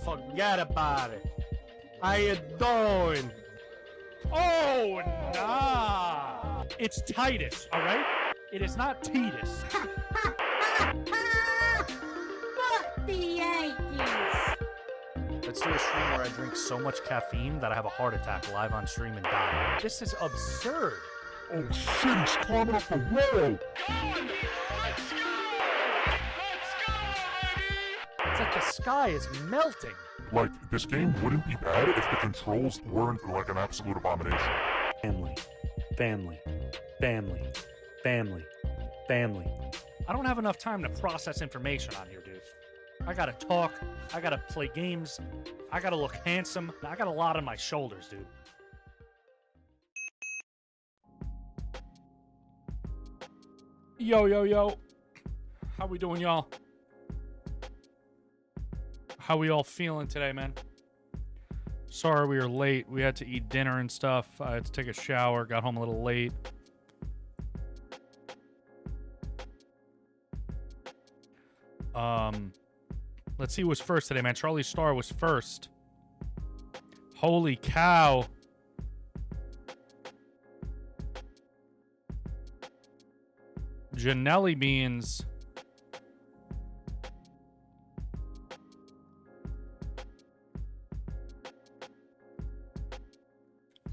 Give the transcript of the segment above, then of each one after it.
Forget about it. How you doing? Oh, nah. It's Titus, all right? It is not Titus. Fuck the Yankees! Let's do a stream where I drink so much caffeine that I have a heart attack live on stream and die. This is absurd. Oh shit, he's climbing up the wall! It's like the sky is melting. Like, this game wouldn't be bad if the controls weren't like an absolute abomination. Family, family, family, family, family. I don't have enough time to process information on here, dude. I gotta talk, I gotta play games, I gotta look handsome. I got a lot on my shoulders, dude. Yo, yo, yo. How we doing, y'all? How we all feeling today, man? Sorry we were late. We had to eat dinner and stuff. I had to take a shower. Got home a little late. Let's see who was first today, man. Charlie Star was first. Holy cow. Janelli beans.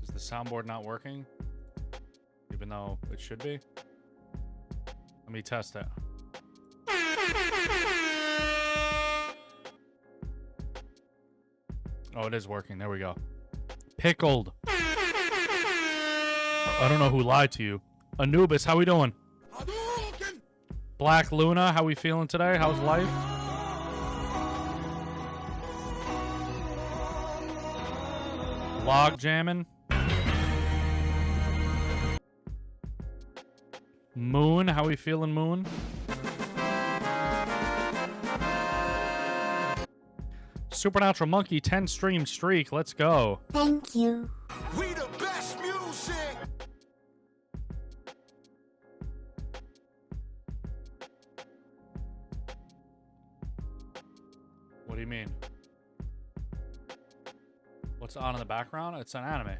Is the soundboard not working? Even though it should be? Let me test it. Oh, it is working. There we go. Pickled. I don't know who lied to you. Anubis, how we doing? Black Luna, how we feeling today? How's life? Log jamming. Moon, how we feeling, Moon? Supernatural Monkey, 10 stream streak. Let's go. Thank you. We the best music. What do you mean? What's on in the background? It's an anime.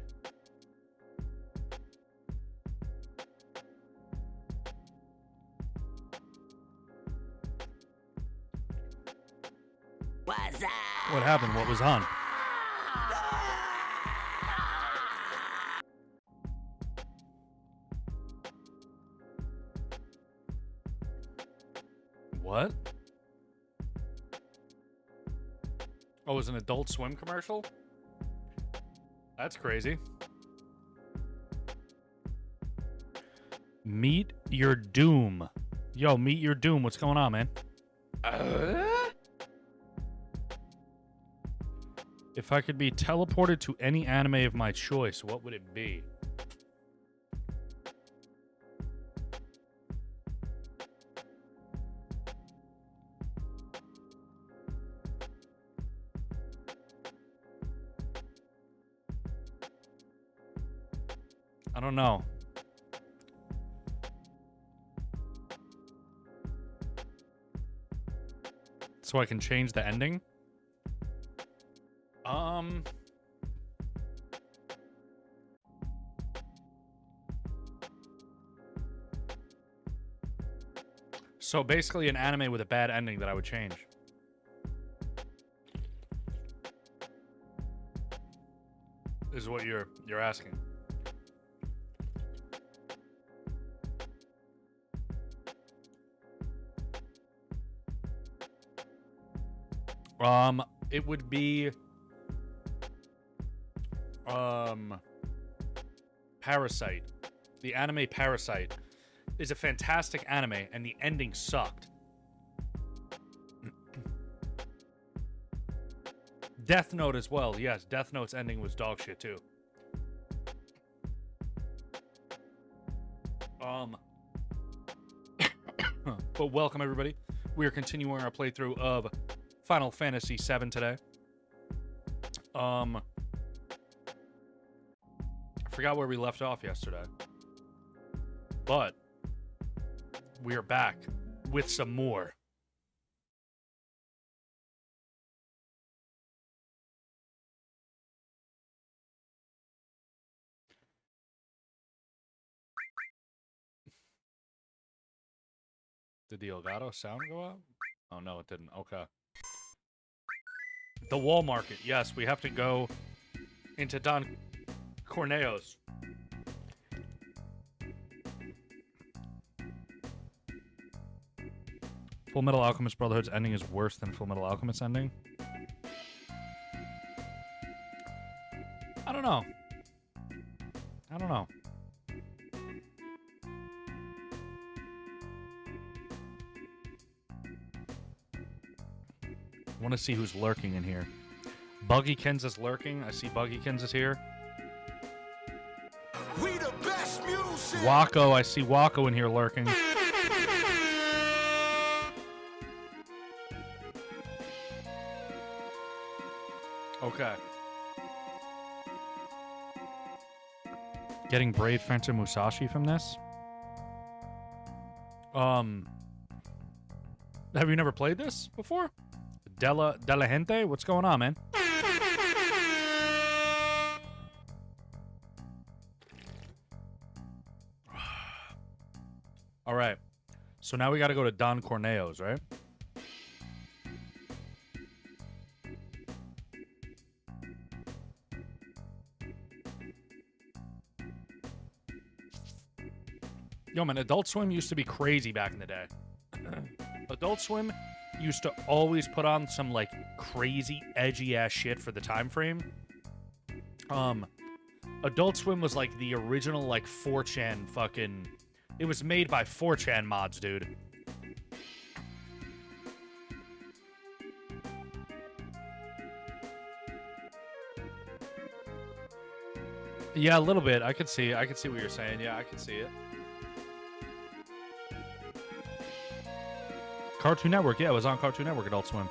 What's up? What happened? What was on? What? Oh, it was an Adult Swim commercial? That's crazy. Meet Your Doom. Yo, Meet Your Doom. What's going on, man? If I could be teleported to any anime of my choice, what would it be? I don't know. So I can change the ending? So basically an anime with a bad ending that I would change. Is what you're asking. It would be Parasite. The anime Parasite is a fantastic anime, and the ending sucked. Death Note as well. Yes, Death Note's ending was dog shit too. But welcome everybody. We are continuing our playthrough of Final Fantasy VII today. I forgot where we left off yesterday. But we are back with some more. Did the Elgato sound go out? Oh, no, it didn't. Okay. The Wall Market. Yes, we have to go into Don Corneo's. Full Metal Alchemist Brotherhood's ending is worse than Full Metal Alchemist ending. I don't know. I don't know. I want to see who's lurking in here. Buggykins is lurking. I see Buggykins is here. We the best music. Wacko, I see Wacko in here lurking. Okay. Getting Brave Fencer Musashi from this? Have you never played this before? Della Gente? What's going on, man? All right. So now we got to go to Don Corneo's, right? Yo, man, Adult Swim used to be crazy back in the day. Adult Swim used to always put on some, like, crazy, edgy-ass shit for the time frame. Adult Swim was, like, the original, like, 4chan fucking... It was made by 4chan mods, dude. Yeah, a little bit. I could see what you're saying. Yeah, I could see it. Cartoon Network. Yeah, it was on Cartoon Network, Adult Swim.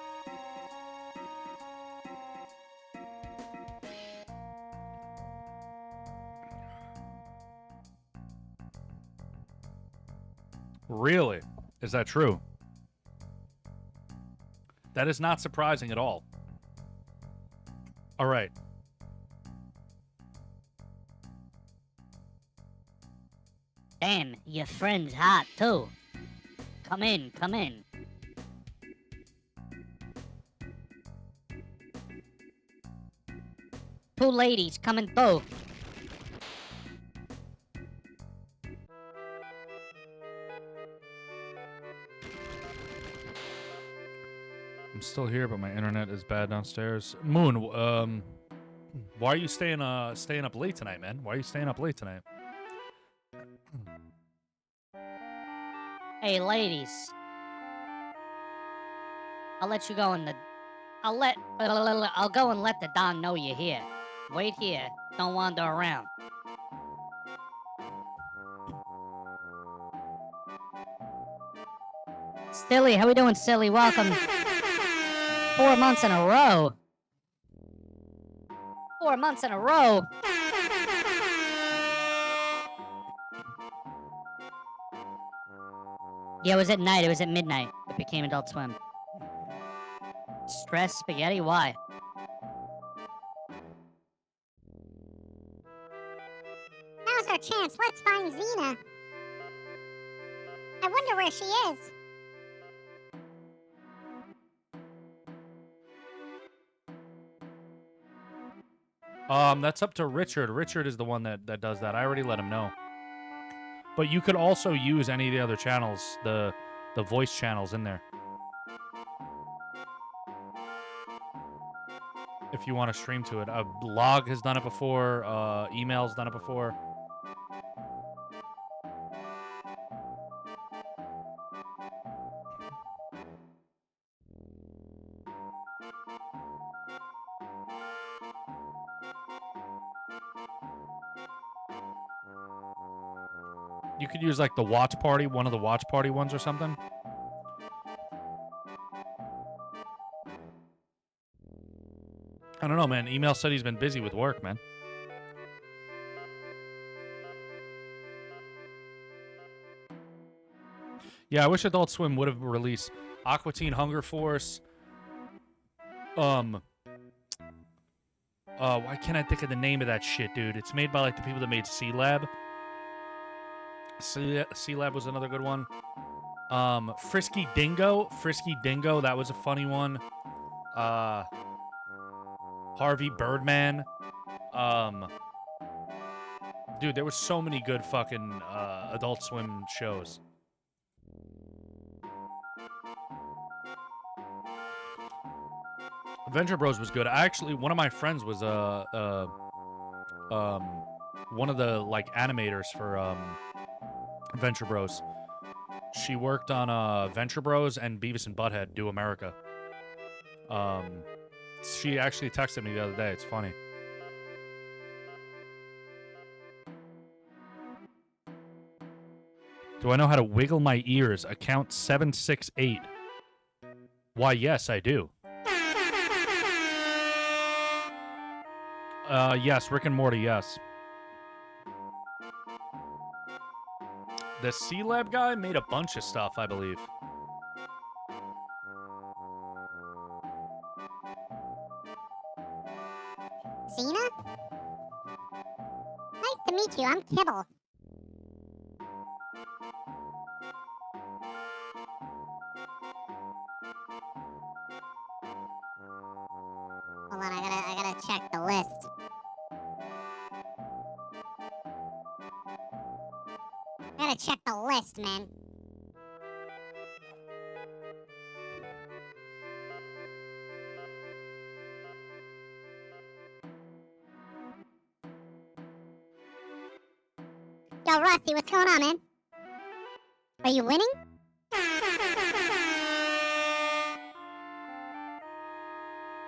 Really? Is that true? That is not surprising at all. All right. Damn, your friend's hot too. Come in, come in. Two ladies coming through. I'm still here, but my internet is bad downstairs. Moon, why are you staying up late tonight, man? Why are you staying up late tonight? Hey, ladies. I'll let you go in the... I'll go and let the Don know you're here. Wait here. Don't wander around. Silly, how we doing, Silly? Welcome. 4 months in a row. 4 months in a row. Yeah, it was at night. It was at midnight. It became Adult Swim. Stress spaghetti? Why? Now's our chance. Let's find Xena. I wonder where she is. That's up to Richard. Richard is the one that does that. I already let him know. But you could also use any of the other channels, the voice channels in there. If you want to stream to it. Log has done it before. Email's done it before. You could use like the watch party, one of the watch party ones or something. I don't know, man. Email said he's been busy with work, man. Yeah, I wish Adult Swim would have released Aqua Teen Hunger Force. Why can't I think of the name of that shit, dude? It's made by like the people that made C-Lab. C-Lab was another good one. Frisky Dingo. Frisky Dingo, that was a funny one. Harvey Birdman. Dude, there was so many good fucking Adult Swim shows. Adventure Bros was good. One of my friends was one of the like animators for Adventure Bros. She worked on Venture Bros and Beavis and Butthead Do America. She actually texted me the other day. It's funny. Do I know how to wiggle my ears? Account 768. Why, yes, I do. Yes, Rick and Morty, yes. The C-Lab guy made a bunch of stuff, I believe. Xena? Nice to meet you. I'm Kibble. Hold on, I gotta check the list. I gotta check the list, man. Yo, Rusty, what's going on, man? Are you winning?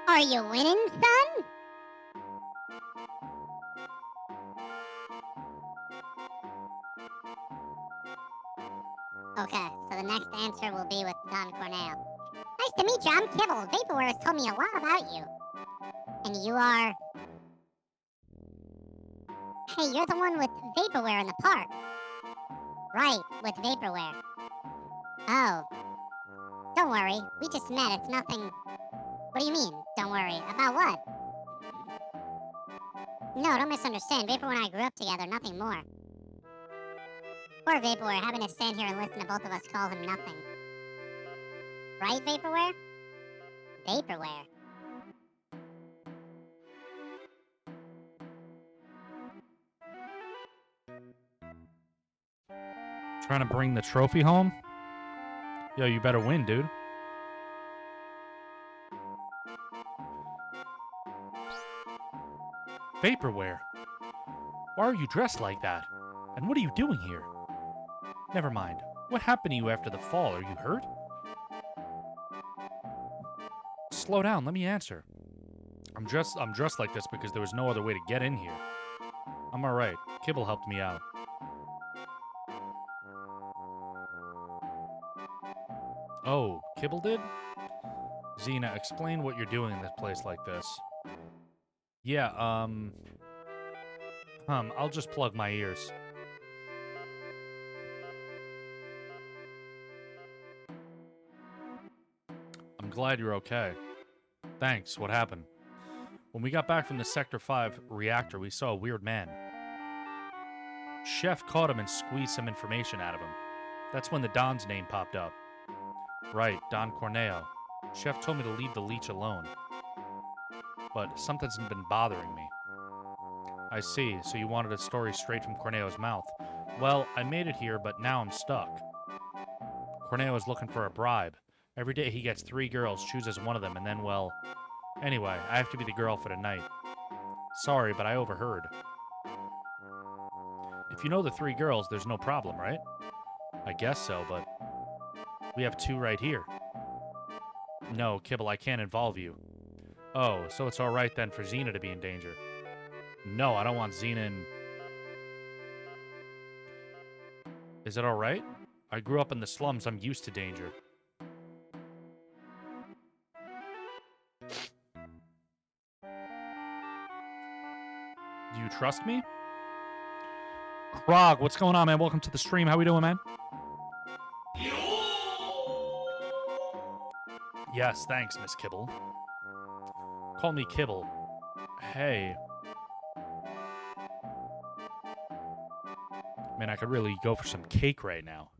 Are you winning, son? Okay, so the next answer will be with Don Cornell. Nice to meet you. I'm Kibble. Vaporware has told me a lot about you. And you are... Hey, you're the one with Vaporware in the park. Right, with Vaporware. Oh. Don't worry. We just met. It's nothing... What do you mean, don't worry? About what? No, don't misunderstand. Vaporware and I grew up together, nothing more. Poor Vaporware, having to stand here and listen to both of us call him nothing. Right, Vaporware? Vaporware. Trying to bring the trophy home? Yo, you better win, dude. Vaporware. Why are you dressed like that? And what are you doing here? Never mind. What happened to you after the fall? Are you hurt? Slow down, let me answer. I'm dressed like this because there was no other way to get in here. I'm alright. Kibble helped me out. Oh, Kibble did? Xena, explain what you're doing in this place like this. Yeah, I'll just plug my ears. I'm glad you're okay. Thanks, what happened? When we got back from the Sector 5 reactor, we saw a weird man. Chef caught him and squeezed some information out of him. That's when the Don's name popped up. Right, Don Corneo. Chef told me to leave the leech alone. But something's been bothering me. I see, so you wanted a story straight from Corneo's mouth. Well, I made it here, but now I'm stuck. Corneo is looking for a bribe. Every day he gets 3 girls, chooses one of them, and then, well... Anyway, I have to be the girl for tonight. Sorry, but I overheard. If you know the 3 girls, there's no problem, right? I guess so, but... We have 2 right here. No, Kibble, I can't involve you. Oh, so it's alright then for Xena to be in danger. No, I don't want Xena in... Is it alright? I grew up in the slums, I'm used to danger. Do you trust me? Krog, what's going on, man? Welcome to the stream. How we doing, man? Yes, thanks, Miss Kibble. Call me Kibble. Hey. Man, I could really go for some cake right now.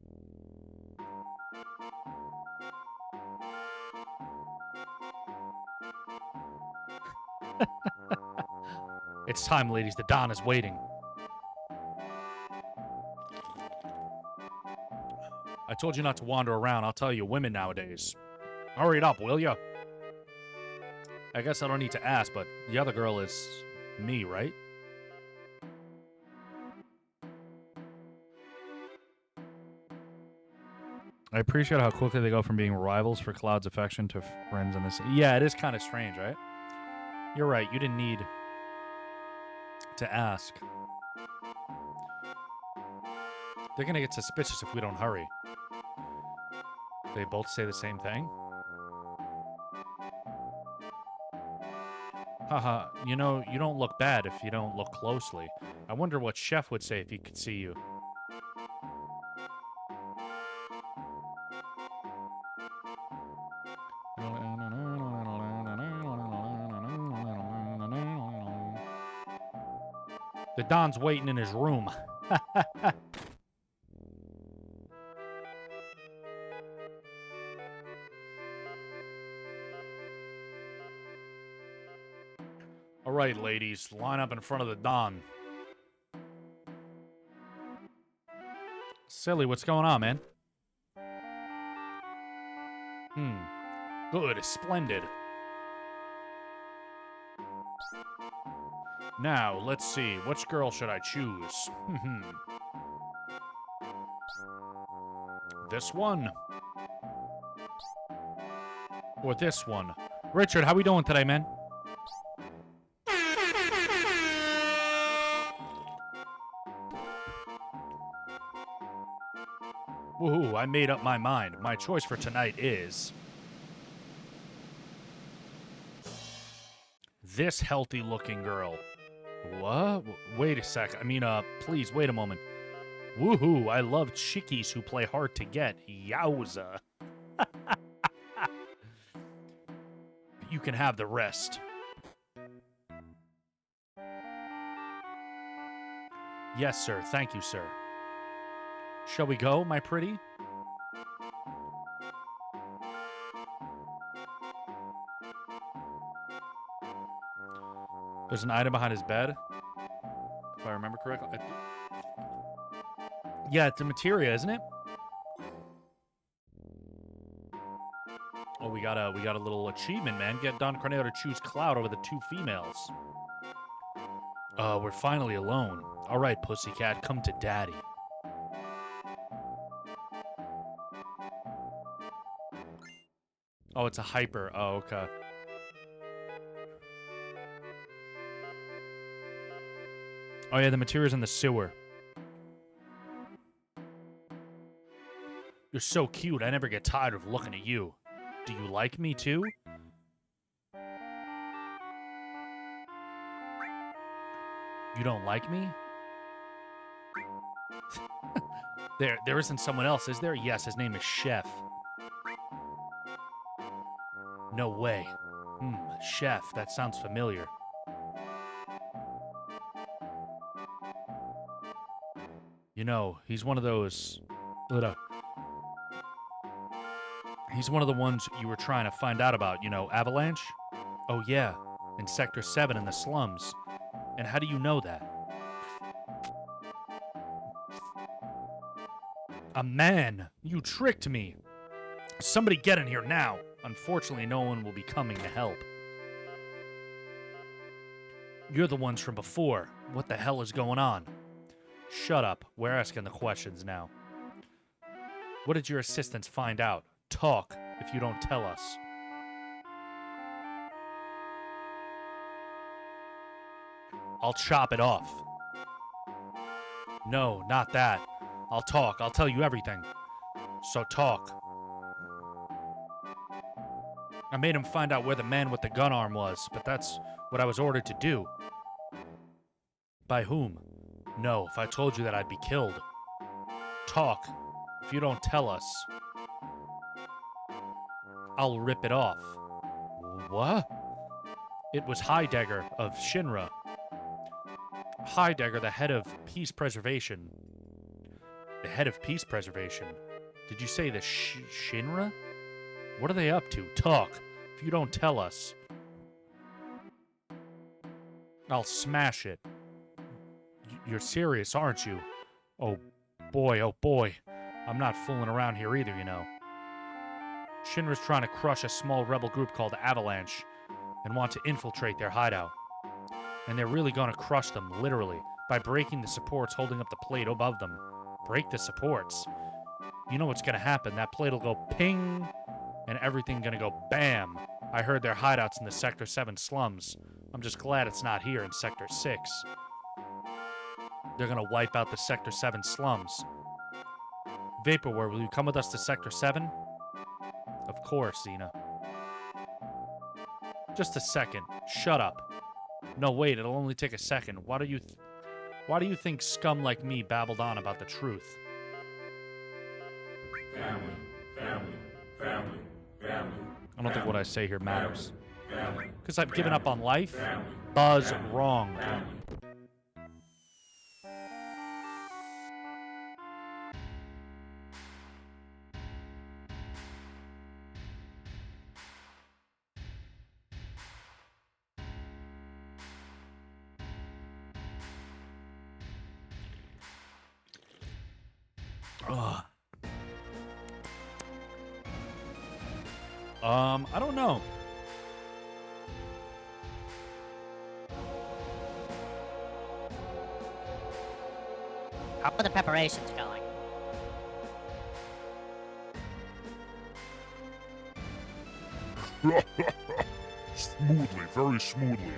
It's time, ladies. The Don is waiting. I told you not to wander around. I'll tell you, women nowadays. Hurry it up, will ya? I guess I don't need to ask, but the other girl is me, right? I appreciate how quickly they go from being rivals for Cloud's affection to friends in this. Yeah, it is kind of strange, right? You're right. You didn't need to ask. They're going to get suspicious if we don't hurry. They both say the same thing? Haha, you know, you don't look bad if you don't look closely. I wonder what Chef would say if he could see you. The Don's waiting in his room. All right, ladies, line up in front of the Don. Silly, what's going on, man? Good, splendid. Now, let's see. Which girl should I choose? This one? Or this one? Richard, how we doing today, man? Woohoo, I made up my mind. My choice for tonight is this healthy-looking girl. What? Wait a sec. I mean, please, wait a moment. Woohoo, I love chickies who play hard to get. Yowza. You can have the rest. Yes, sir. Thank you, sir. Shall we go, my pretty? There's an item behind his bed, if I remember correctly. Yeah, it's a materia, isn't it? Oh, we got a little achievement, man. Get Don Corneo to choose Cloud over the two females. We're finally alone. All right, pussycat, come to daddy. Oh, it's a hyper. Oh, okay. Oh, yeah, the material's in the sewer. You're so cute, I never get tired of looking at you. Do you like me, too? You don't like me? There isn't someone else, is there? Yes, his name is Chef. No way. Chef, that sounds familiar. You know, he's one of those... He's one of the ones you were trying to find out about, you know, Avalanche? Oh, yeah, in Sector 7 in the slums. And how do you know that? A man! You tricked me! Somebody get in here now! Unfortunately, no one will be coming to help. You're the ones from before. What the hell is going on? Shut up. We're asking the questions now. What did your assistants find out? Talk, if you don't tell us. I'll chop it off. No, not that. I'll talk. I'll tell you everything. So talk. I made him find out where the man with the gun arm was, but that's what I was ordered to do. By whom? No, if I told you that, I'd be killed. Talk. If you don't tell us, I'll rip it off. What? It was Heidegger of Shinra. Heidegger, the head of peace preservation. The head of peace preservation? Did you say the Shinra? What are they up to? Talk. If you don't tell us. I'll smash it. You're serious, aren't you? Oh boy, oh boy. I'm not fooling around here either, you know. Shinra's trying to crush a small rebel group called Avalanche and want to infiltrate their hideout. And they're really gonna crush them, literally, by breaking the supports holding up the plate above them. Break the supports. You know what's gonna happen. That plate will go ping, and everything gonna go bam. I heard their hideouts in the Sector 7 slums. I'm just glad it's not here in Sector 6. They're gonna wipe out the Sector 7 slums. Vaporware, will you come with us to Sector 7? Of course, Xena. Just a second. Shut up. No, wait, it'll only take a second. Why do you think scum like me babbled on about the truth? Family, family, family, family. I don't think what I say here matters. Family, Because I've given up on life? family, Buzz wrong. family. Ugh. I don't know. How are the preparations going? Smoothly, very smoothly.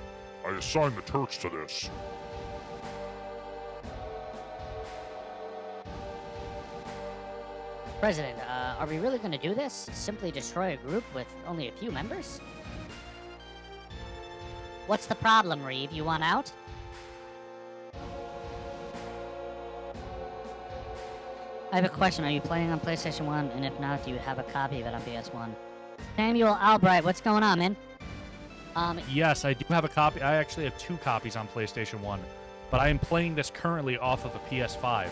I assigned the Turks to this. President, are we really gonna do this? Simply destroy a group with only a few members? What's the problem, Reeve? You want out? I have a question. Are you playing on PlayStation 1? And if not, do you have a copy of it on PS1? Samuel Albright, what's going on, man? Yes, I do have a copy. I actually have 2 copies on PlayStation 1. But I am playing this currently off of a PS5.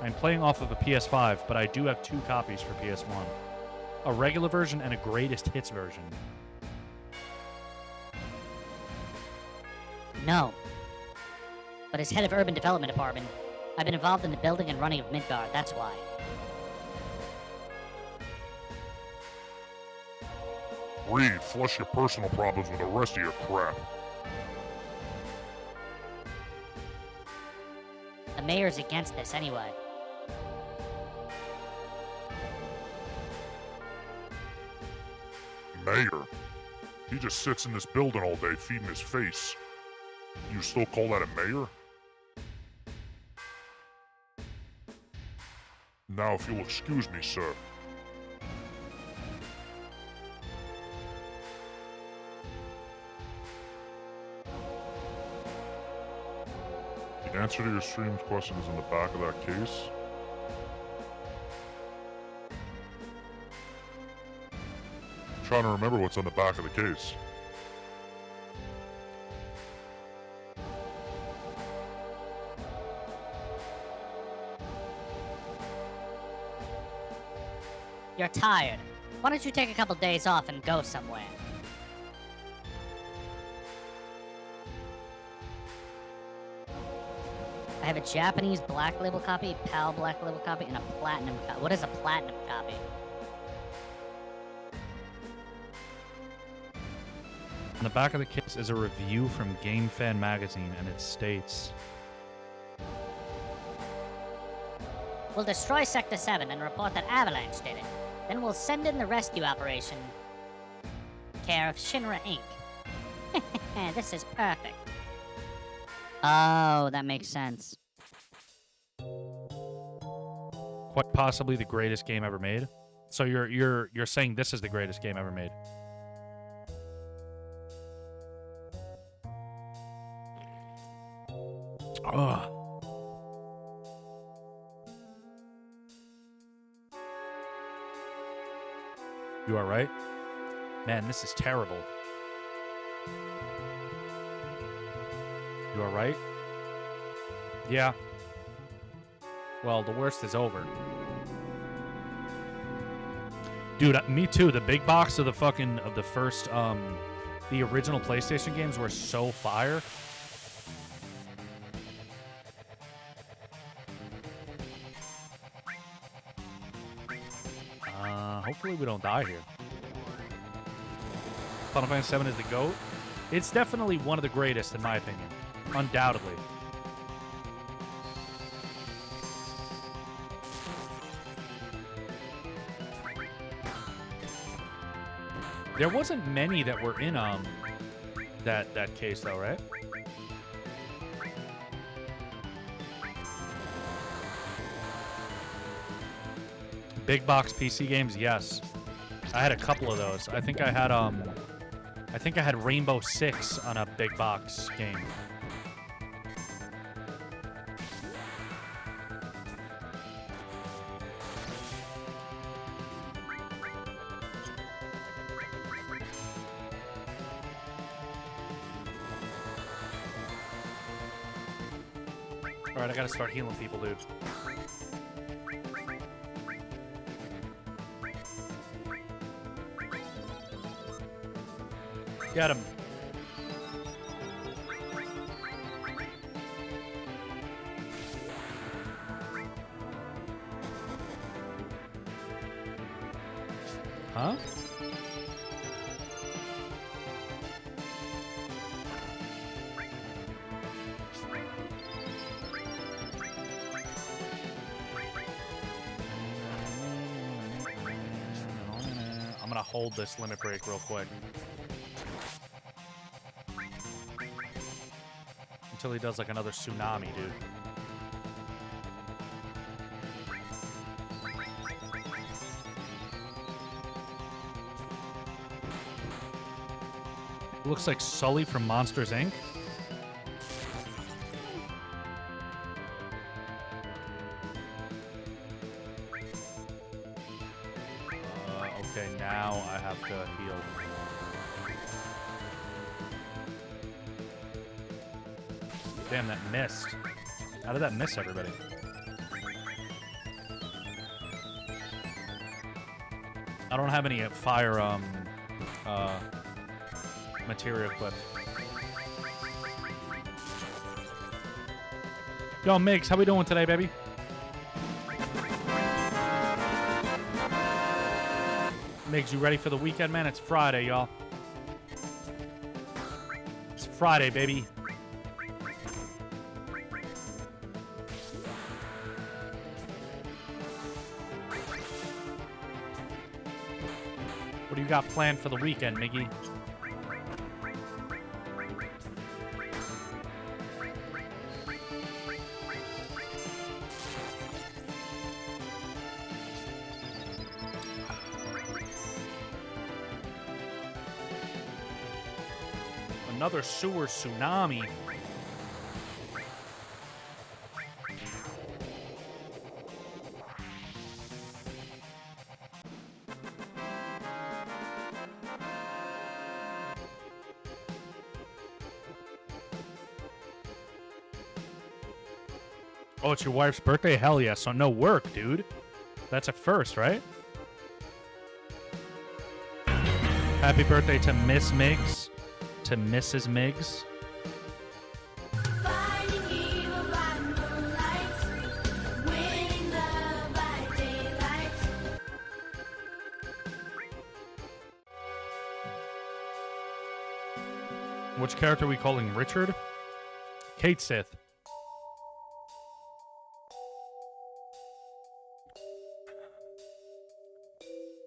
I'm playing off of a PS5, but I do have 2 copies for PS1. A regular version and a greatest hits version. No. But as head of Urban Development Department, I've been involved in the building and running of Midgard, that's why. Reed, flush your personal problems with the rest of your crap. The mayor's against this anyway. Mayor? He just sits in this building all day feeding his face. You still call that a mayor? Now, if you'll excuse me, sir. The answer to your stream's question is in the back of that case. I'm trying to remember what's on the back of the case. You're tired. Why don't you take a couple days off and go somewhere? I have a Japanese black label copy, PAL black label copy, and a platinum copy. What is a platinum copy? On the back of the case is a review from Game Fan Magazine, and it states... We'll destroy Sector 7 and report that Avalanche did it. Then we'll send in the rescue operation. Care of Shinra Inc. This is perfect. Oh, that makes sense. Quite possibly the greatest game ever made. So you're saying this is the greatest game ever made. Ugh. You are right? Man, this is terrible. You are right? Yeah. Well, the worst is over. Dude, me too. The big box of the first, the original PlayStation games were so fire. Hopefully we don't die here. Final Fantasy VII is the GOAT. It's definitely one of the greatest, in my opinion. Undoubtedly. There wasn't many that were in that case though, right? Big box PC games, yes. I had a couple of those. I think I had Rainbow Six on a big box game. Alright, I gotta start healing people, dude. Get him. Huh? I'm gonna hold this limit break real quick. Until he does like another tsunami, dude. Looks like Sully from Monsters, Inc. Okay, now I have to heal. Damn, that missed. How did that miss everybody? I don't have any fire material equipped. Yo, Migs, how we doing today, baby? Migs, you ready for the weekend, man? It's Friday, y'all. It's Friday, baby. What do you got planned for the weekend, Miggy? Another sewer tsunami. Oh, it's your wife's birthday? Hell yeah. So no work, dude. That's a first, right? Happy birthday to Miss Miggs. To Mrs. Miggs. Which character are we calling Richard? Kate Sith.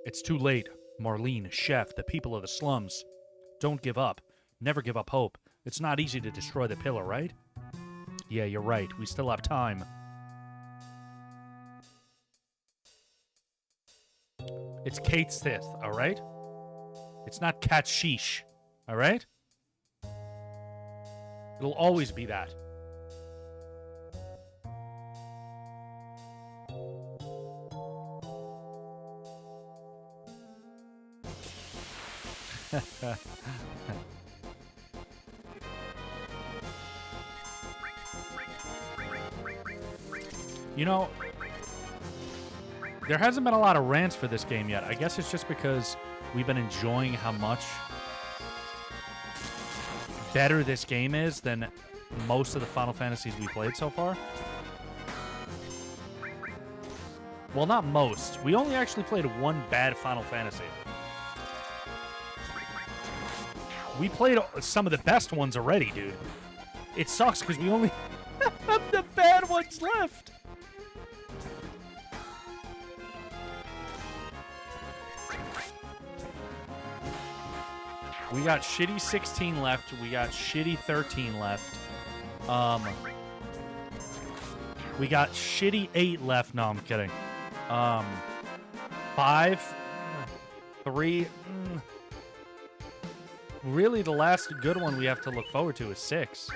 It's too late. Marlene, Chef, the people of the slums. Don't give up. Never give up hope. It's not easy to destroy the pillar, right? Yeah, you're right. We still have time. It's Kate Sith, all right? It's not Cat Sheesh, all right? It'll always be that. You know, there hasn't been a lot of rants for this game yet. I guess it's just because we've been enjoying how much better this game is than most of the Final Fantasies we played so far. Well, not most. We only actually played one bad Final Fantasy. We played some of the best ones already, dude. It sucks because we only have the bad ones left. We got shitty 16 left. We got shitty 13 left. We got shitty 8 left. No, I'm kidding. 5, 3. Really, the last good one we have to look forward to is 6.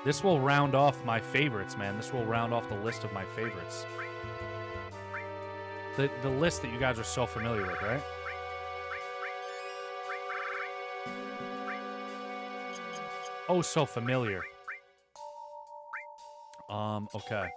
This will round off my favorites, man. This will round off the list of my favorites. The list that you guys are so familiar with, right? Oh, so familiar. Okay.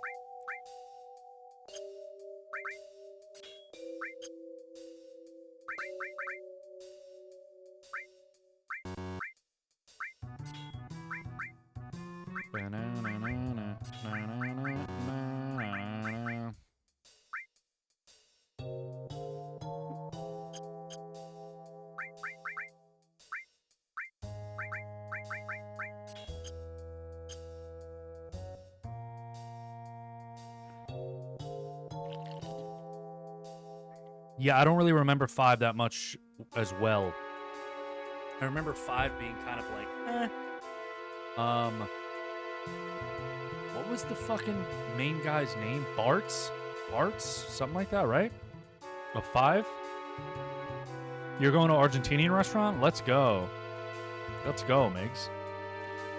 Yeah, I don't really remember 5 that much as well. I remember 5 being kind of like, what was the fucking main guy's name? Bart's? Something like that, right? A 5? You're going to an Argentinian restaurant? Let's go. Let's go, Migs.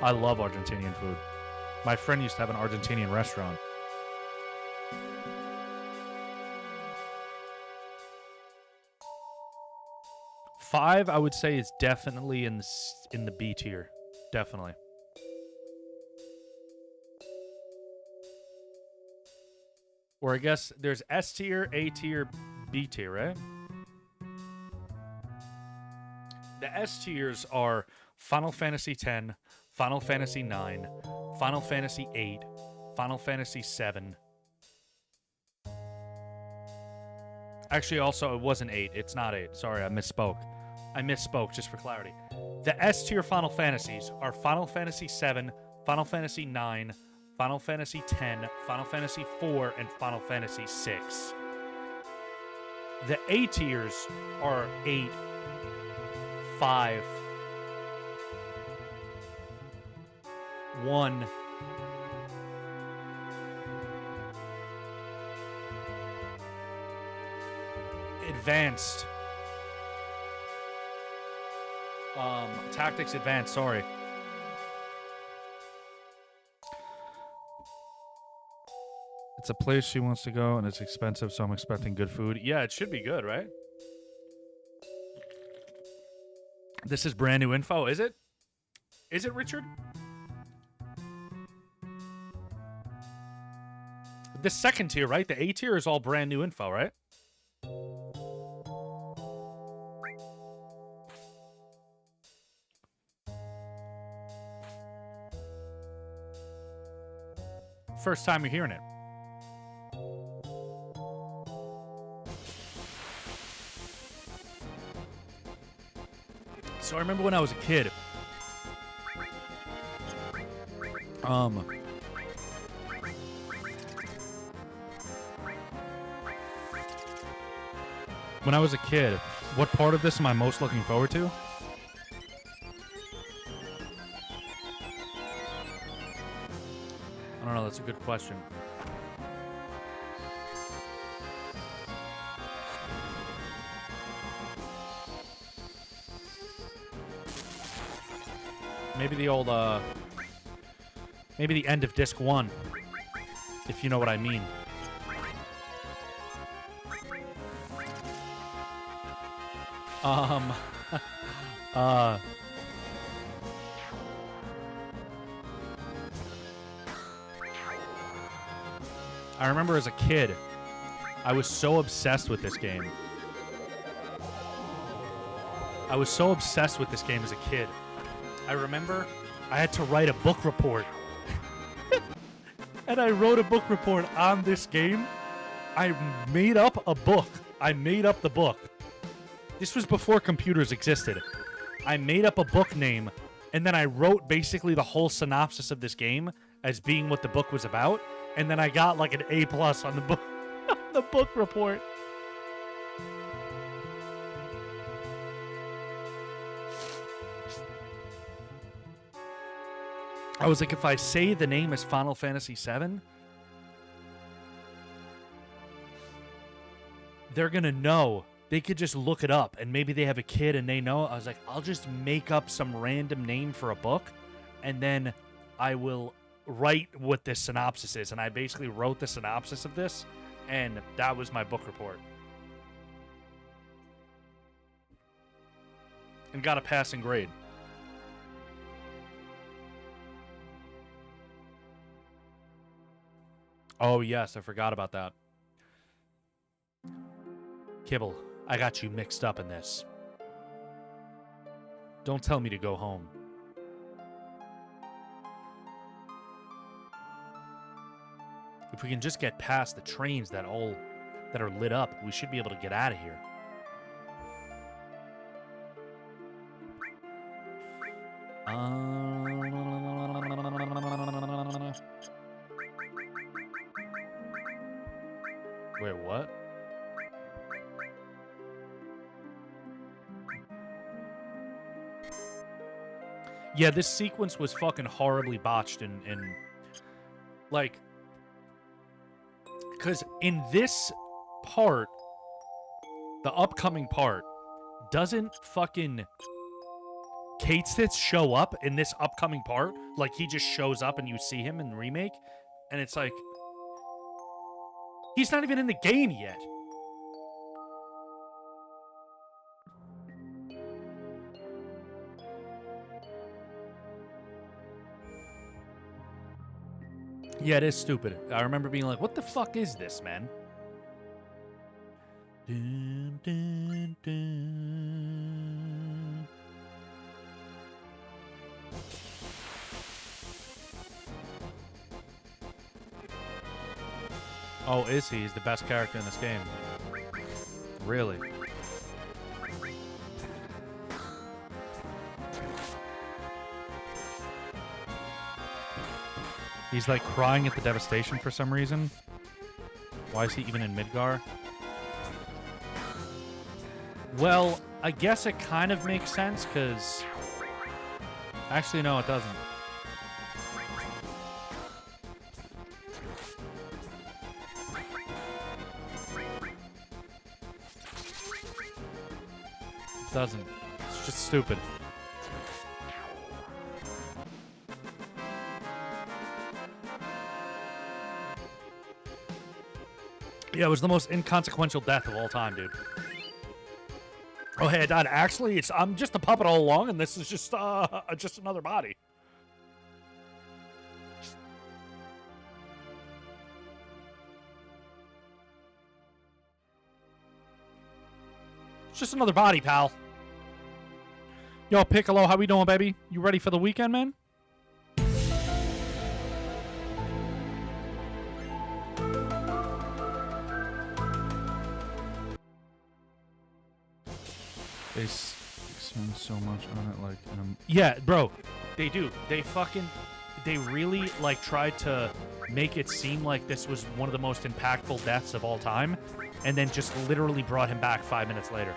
I love Argentinian food. My friend used to have an Argentinian restaurant. Five, I would say, is definitely in the B tier. Definitely. Or I guess there's S tier, A tier, B tier, right? The S tiers are Final Fantasy X, Final Fantasy IX, Final Fantasy VIII, Final Fantasy VII. Actually, also, it wasn't 8. It's not 8. Sorry, I misspoke. Just for clarity. The S tier Final Fantasies are Final Fantasy VII, Final Fantasy IX, Final Fantasy X, Final Fantasy IV, and Final Fantasy VI. The A tiers are 8, 5, 1, Advanced. Tactics Advanced, sorry. It's a place she wants to go, and it's expensive, so I'm expecting good food. Yeah, it should be good, right? This is brand new info, is it? Is it, Richard? The second tier, right? The A tier is all brand new info, right? First time you're hearing it. So I remember when I was a kid. When I was a kid, what part of this am I most looking forward to? I don't know, that's a good question. Maybe the old, maybe the end of disc 1, if you know what I mean. I remember as a kid, I was so obsessed with this game. I was so obsessed with this game as a kid. I remember I had to write a book report. And I wrote a book report on this game. I made up a book. I made up the book. This was before computers existed. I made up a book name, and then I wrote basically the whole synopsis of this game as being what the book was about, and then I got like an A+ on the book the book report. I was like, if I say the name is Final Fantasy VII, they're going to know. They could just look it up, and maybe they have a kid and they know. I was like, I'll just make up some random name for a book, and then I will write what this synopsis is. And I basically wrote the synopsis of this, and that was my book report. And got a passing grade. Oh, yes, I forgot about that. Kibble, I got you mixed up in this. Don't tell me to go home. If we can just get past the trains that are lit up, we should be able to get out of here. Wait, what? Yeah, this sequence was fucking horribly botched and like, because in this part, the upcoming part, doesn't fucking Katesith show up in this upcoming part? Like, he just shows up and you see him in the remake, and it's like, he's not even in the game yet. Yeah, it is stupid. I remember being like, what the fuck is this, man? Dun, dun, dun. Oh, is he? He's the best character in this game. Really? He's like crying at the devastation for some reason. Why is he even in Midgar? Well, I guess it kind of makes sense because... Actually, no, it doesn't. It doesn't. It's just stupid. Yeah, it was the most inconsequential death of all time, dude. Oh, hey, I died. Actually, I'm just a puppet all along, and this is just another body. It's just another body, pal. Yo, Piccolo, how we doing, baby? You ready for the weekend, man? They spend so much on it, like, yeah, bro, they do. They really, like, tried to make it seem like this was one of the most impactful deaths of all time, and then just literally brought him back 5 minutes later.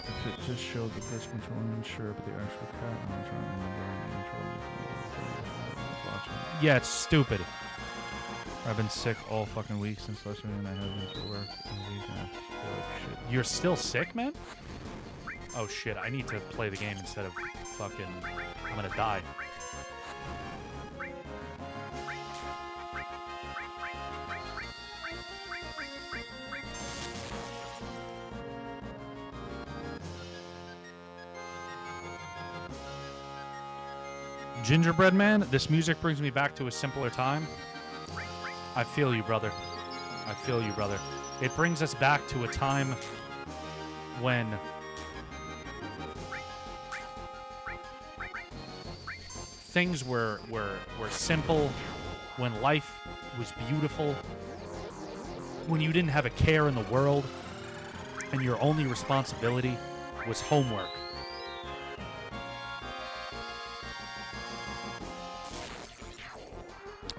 If it just showed the person controlling, sure, but the actual cat, I'm trying to remember. Yeah, it's stupid. I've been sick all fucking week since last week, and I haven't been to work in a week, and I feel like shit. You're still sick, man? Oh shit, I need to play the game instead of fucking... I'm gonna die. Gingerbread Man, this music brings me back to a simpler time. I feel you, brother. I feel you, brother. It brings us back to a time when things were simple, when life was beautiful, when you didn't have a care in the world, and your only responsibility was homework.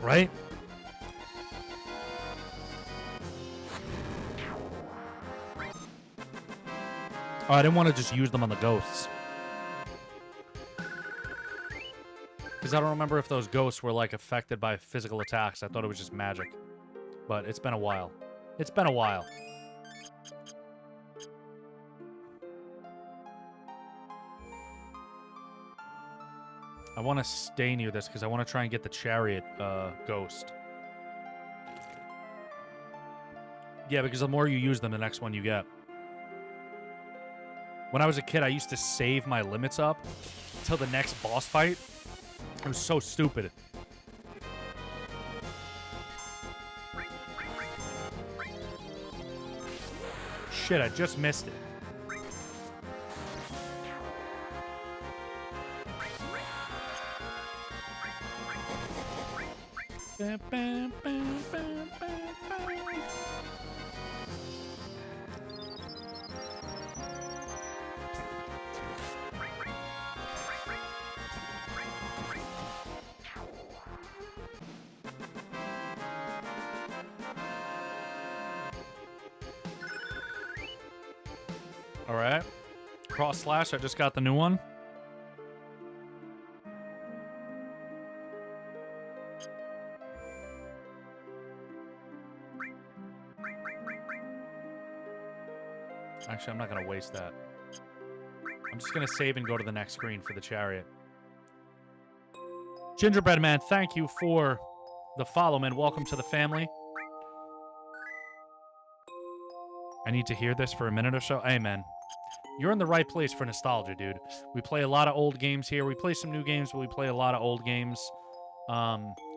Right? Oh, I didn't want to just use them on the ghosts. Because I don't remember if those ghosts were, like, affected by physical attacks. I thought it was just magic. But it's been a while. It's been a while. I want to stay near this because I want to try and get the chariot ghost. Yeah, because the more you use them, the next one you get. When I was a kid, I used to save my limits up till the next boss fight. It was so stupid. Shit, I just missed it. All right. Cross slash, I just got the new one. Actually, I'm not going to waste that. I'm just going to save and go to the next screen for the chariot. Gingerbread Man, thank you for the follow, man. Welcome to the family. I need to hear this for a minute or so. Amen. You're in the right place for nostalgia, dude. We play a lot of old games here. We play some new games, but we play a lot of old games.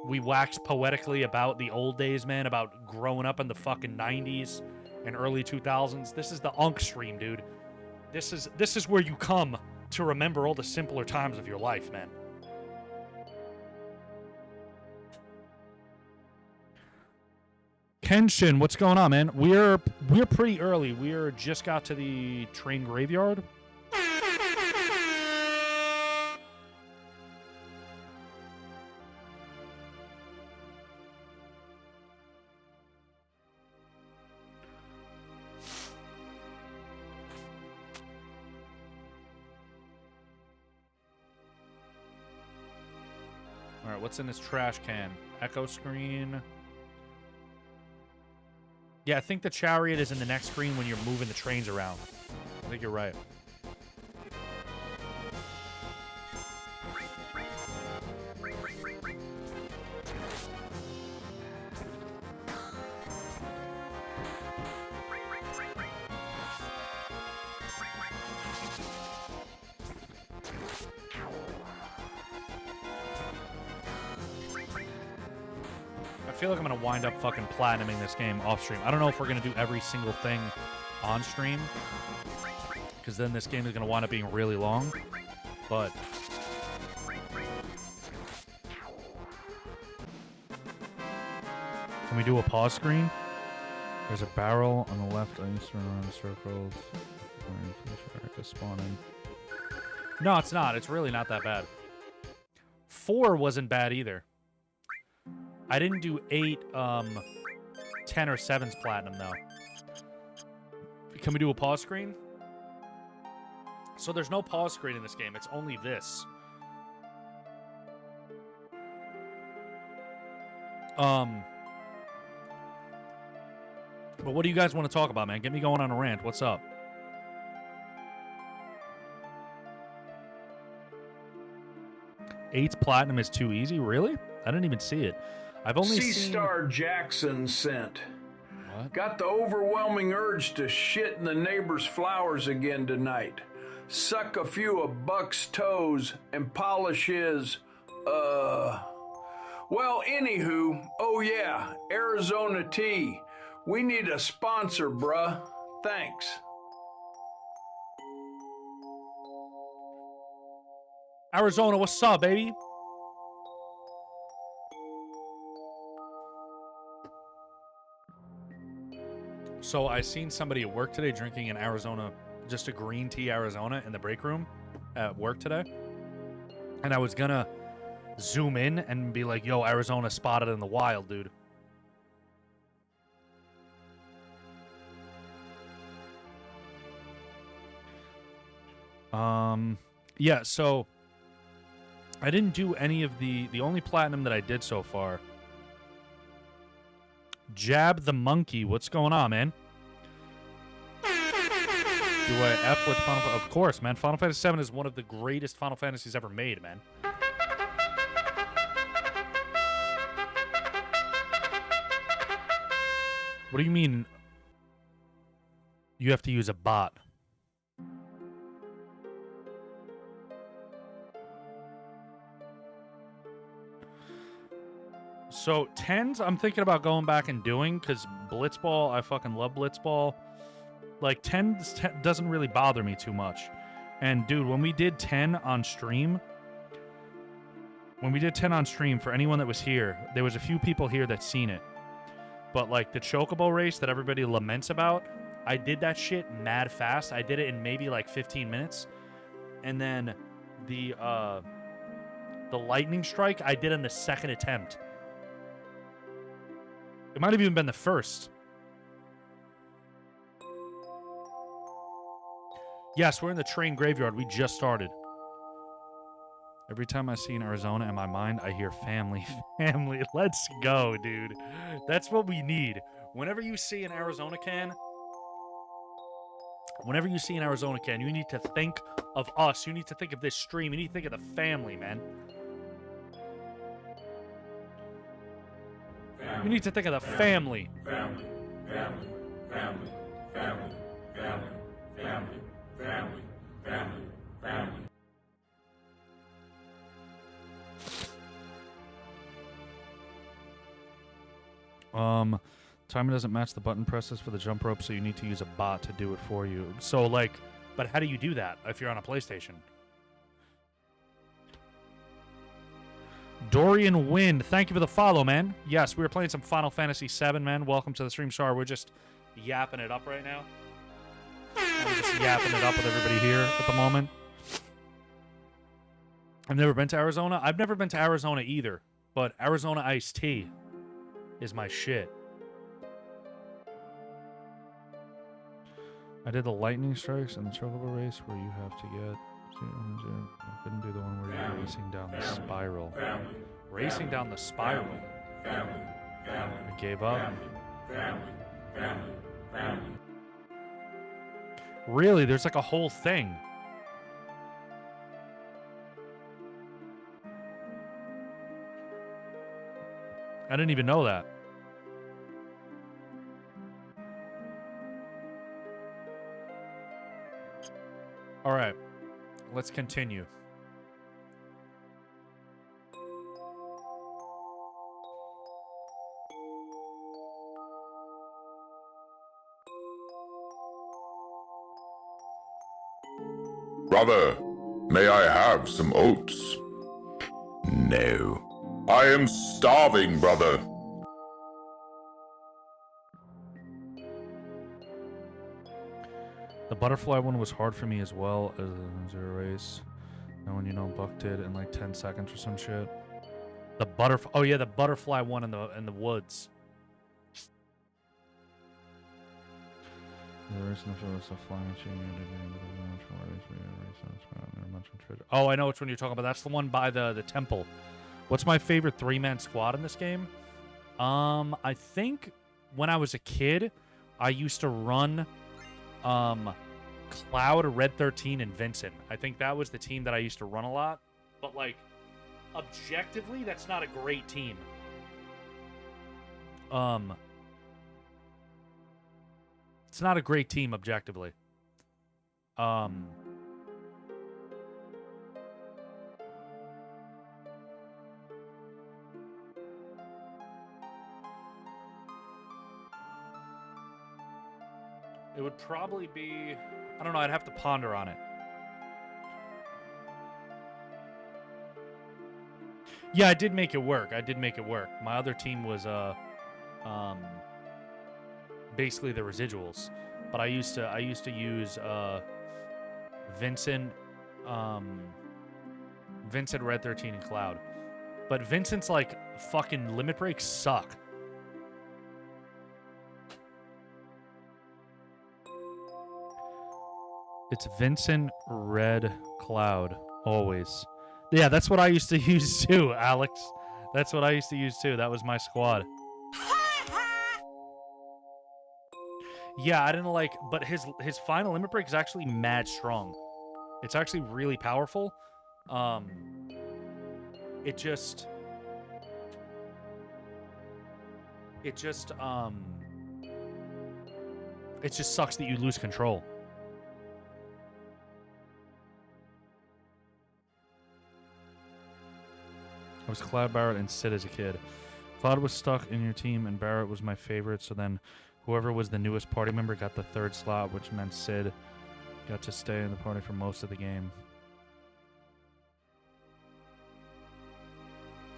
We wax poetically about the old days, man, about growing up in the fucking 90s and early 2000s. This is the Unk stream, dude. This is where you come to remember all the simpler times of your life, man. Kenshin, what's going on, man? We're pretty early. We're just got to the train graveyard. All right, what's in this trash can? Echo screen. Yeah, I think the chariot is in the next screen when you're moving the trains around. I think you're right. I feel like I'm going to wind up fucking platinuming this game off stream. I don't know if we're going to do every single thing on stream, because then this game is going to wind up being really long, but can we do a pause screen? There's a barrel on the left. I used to run around in circles. To spawn in. No, it's not. It's really not that bad. 4 wasn't bad either. I didn't do 8, 10, or 7's platinum, though. Can we do a pause screen? So there's no pause screen in this game. It's only this. But what do you guys want to talk about, man? Get me going on a rant. What's up? Eight's platinum is too easy? Really? I didn't even see it. I've only seen... C-Star Jackson sent. What? Got the overwhelming urge to shit in the neighbor's flowers again tonight. Suck a few of Buck's toes and polish his Well, anywho, oh yeah, Arizona tea. We need a sponsor, bruh. Thanks. Arizona, what's up, baby? So I seen somebody at work today drinking an Arizona, just a green tea Arizona in the break room at work today. And I was gonna zoom in and be like, yo, Arizona spotted in the wild, dude. Yeah, so I didn't do any of the only platinum that I did so far. Jab the Monkey, what's going on, man? Do I F with Final Fantasy? Of course, man. Final Fantasy VII is one of the greatest Final Fantasies ever made, man. What do you mean you have to use a bot? So 10s, I'm thinking about going back and doing because Blitzball, I fucking love Blitzball. Like 10s doesn't really bother me too much. And dude, when we did 10 on stream, for anyone that was here, there was a few people here that seen it. But like the Chocobo race that everybody laments about, I did that shit mad fast. I did it in maybe like 15 minutes. And then the lightning strike I did in the second attempt. It might have even been the first. Yes, we're in the train graveyard. We just started. Every time I see an Arizona in my mind, I hear family, family. Let's go, dude. That's what we need. Whenever you see an Arizona can, you need to think of us. You need to think of this stream. You need to think of the family, man. You need to think of the family. Family, family, family, family, family, family, family, family, family. Timer doesn't match the button presses for the jump rope, so you need to use a bot to do it for you. So, like, but how do you do that if you're on a PlayStation? Dorian Wind, thank you for the follow, man. Yes, we were playing some Final Fantasy VII, man. Welcome to the stream. Sorry, we're just yapping it up right now. We're just yapping it up with everybody here at the moment. I've never been to Arizona. I've never been to Arizona either, but Arizona iced tea is my shit. I did the lightning strikes and the chocobo race where you have to get... I couldn't do the one where you're racing down the spiral. Racing down the spiral. I gave up. Really? There's like a whole thing. I didn't even know that. All right. Let's continue. Brother, may I have some oats? No. I am starving, brother. The butterfly one was hard for me as well as a zero race. And when you know Buck did in like 10 seconds or some shit. The butterfly. Oh yeah, the butterfly one in the woods. Oh, I know which one you're talking about. That's the one by the temple. What's my favorite 3-man squad in this game? I think when I was a kid, I used to run Cloud, Red 13, and Vincent. I think that was the team that I used to run a lot. But, like, objectively, that's not a great team. It's not a great team, objectively. It would probably be... I don't know, I'd have to ponder on it. Yeah, I did make it work. My other team was basically the residuals. But I used to use Vincent, Red 13, and Cloud. But Vincent's like fucking limit breaks suck. It's Vincent, Red, Cloud, always. Yeah, that's what I used to use too, Alex. That's what I used to use too. That was my squad. Yeah, I didn't like, but his final limit break is actually mad strong. It's actually really powerful. It just sucks that you lose control. I was Cloud, Barrett, and Sid as a kid. Cloud was stuck in your team, and Barrett was my favorite, so then whoever was the newest party member got the third slot, which meant Sid got to stay in the party for most of the game.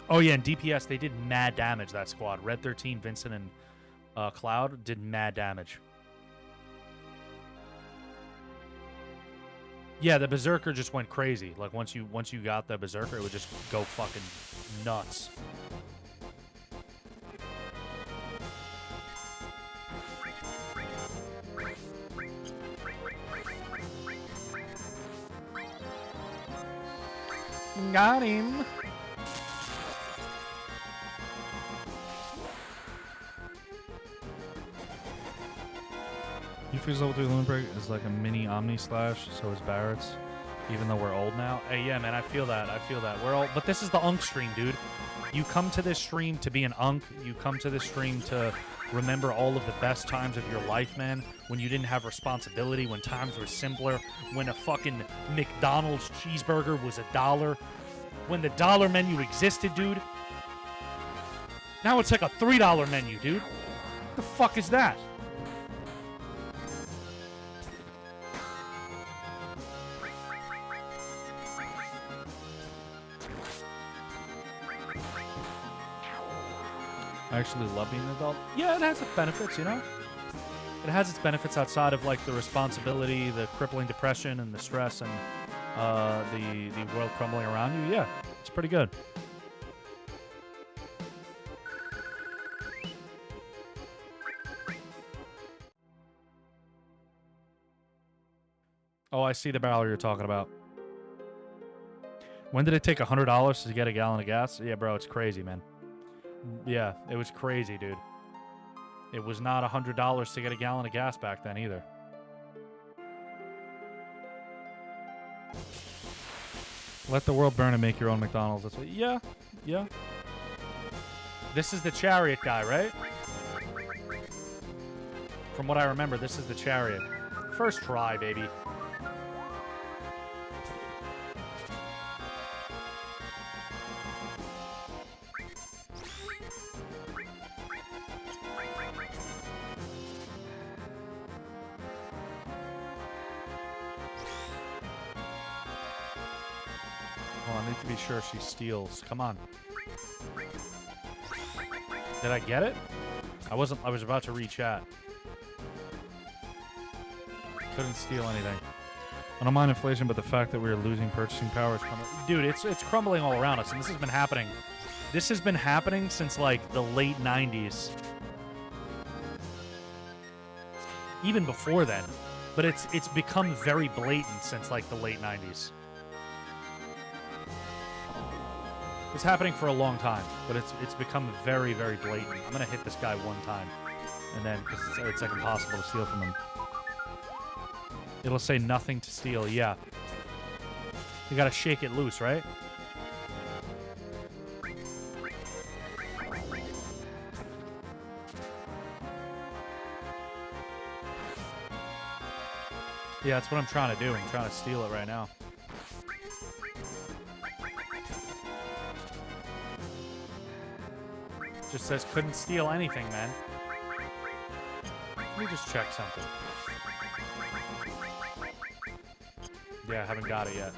Oh, yeah, and DPS, they did mad damage, that squad. Red 13, Vincent, and Cloud did mad damage. Yeah, the Berserker just went crazy. Like, once you got the Berserker, it would just go fucking nuts. Got him. Yuffie's level 3 limit break is like a mini Omni Slash, so is Barrett's, even though we're old now. Hey, yeah, man, I feel that. We're old, but this is the Unk stream, dude. You come to this stream to be an Unk. You come to this stream to remember all of the best times of your life, man. When you didn't have responsibility, when times were simpler, when a fucking McDonald's cheeseburger was $1, when the dollar menu existed, dude. Now it's like a $3 menu, dude. What the fuck is that? I actually love being an adult. Yeah, it has its benefits, you know? It has its benefits outside of, like, the responsibility, the crippling depression, and the stress, and the world crumbling around you. Yeah, it's pretty good. Oh, I see the barrel you're talking about. When did it take $100 to get a gallon of gas? Yeah, bro, it's crazy, man. Yeah, it was crazy, dude. It was not $100 to get a gallon of gas back then either. Let the world burn and make your own McDonald's. That's what, yeah. This is the chariot guy, right? From what I remember, this is the chariot. First try, baby. To be sure she steals. Come on. Did I get it? I was about to re-chat. Couldn't steal anything. I don't mind inflation, but the fact that we're losing purchasing power is crumbling. Dude, it's crumbling all around us, and this has been happening. This has been happening since like the late 90s. Even before then. But it's become very blatant since like the late 90s. It's happening for a long time, but it's become very, very blatant. I'm gonna hit this guy one time, and then because it's like impossible to steal from him. It'll say nothing to steal. Yeah, you gotta shake it loose, right? Yeah, that's what I'm trying to do. I'm trying to steal it right now. Just says couldn't steal anything, man. Let me just check something. Yeah, I haven't got it yet.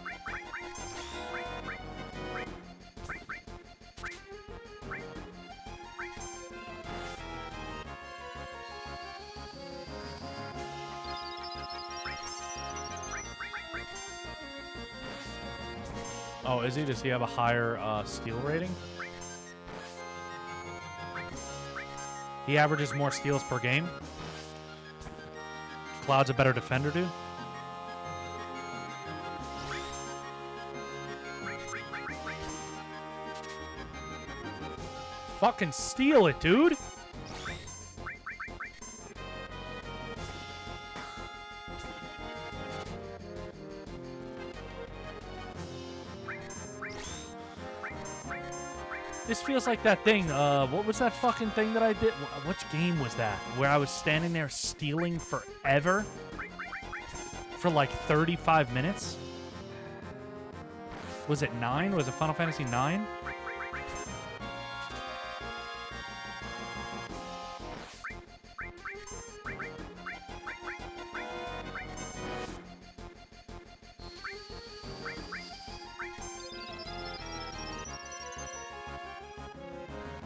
Oh, is he? Does he have a higher steal rating? He averages more steals per game. Cloud's a better defender, dude. Fucking steal it, dude. This feels like that thing. What was that fucking thing that I did? Which game was that? Where I was standing there stealing forever? For like 35 minutes? Was it 9? Was it Final Fantasy 9?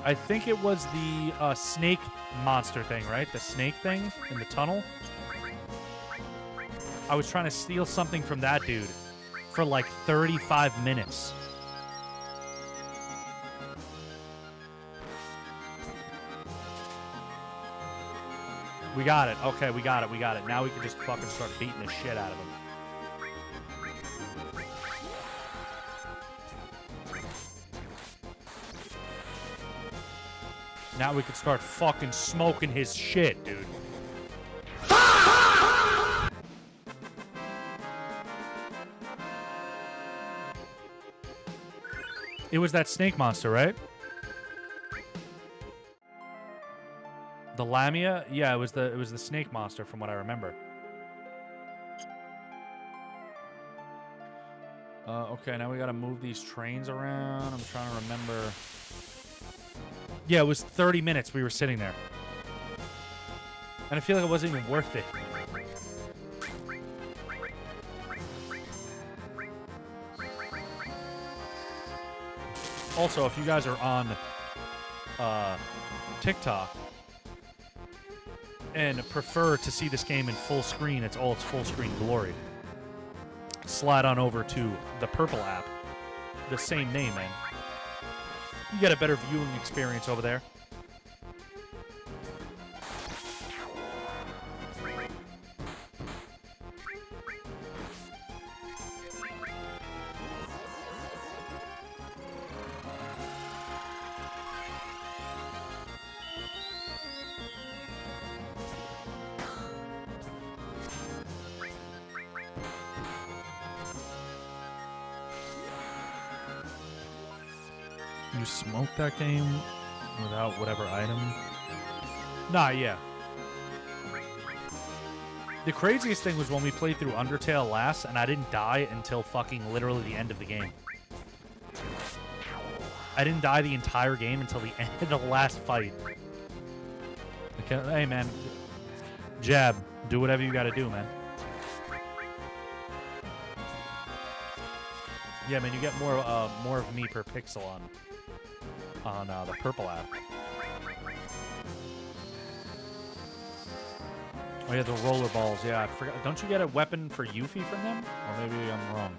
I think it was the snake monster thing, right? The snake thing in the tunnel. I was trying to steal something from that dude for like 35 minutes. We got it. Okay, we got it. We got it. Now we can just fucking start beating the shit out of him. Now we can start fucking smoking his shit, dude. It was that snake monster, right? The Lamia? Yeah, it was the snake monster from what I remember. Okay, now we gotta move these trains around. I'm trying to remember. Yeah, it was 30 minutes we were sitting there. And I feel like it wasn't even worth it. Also, if you guys are on TikTok and prefer to see this game in full screen, it's all its full screen glory. Slide on over to the Purple app. The same name, man. You get a better viewing experience over there. You smoked that game without whatever item? Nah, yeah. The craziest thing was when we played through Undertale last, and I didn't die until fucking literally the end of the game. I didn't die the entire game until the end of the last fight. Okay, hey, man. Jab, do whatever you gotta do, man. Yeah, man, you get more of me per pixel on the Purple app. Oh yeah, the roller balls. Yeah, I forgot. Don't you get a weapon for Yuffie from them? Or maybe I'm wrong.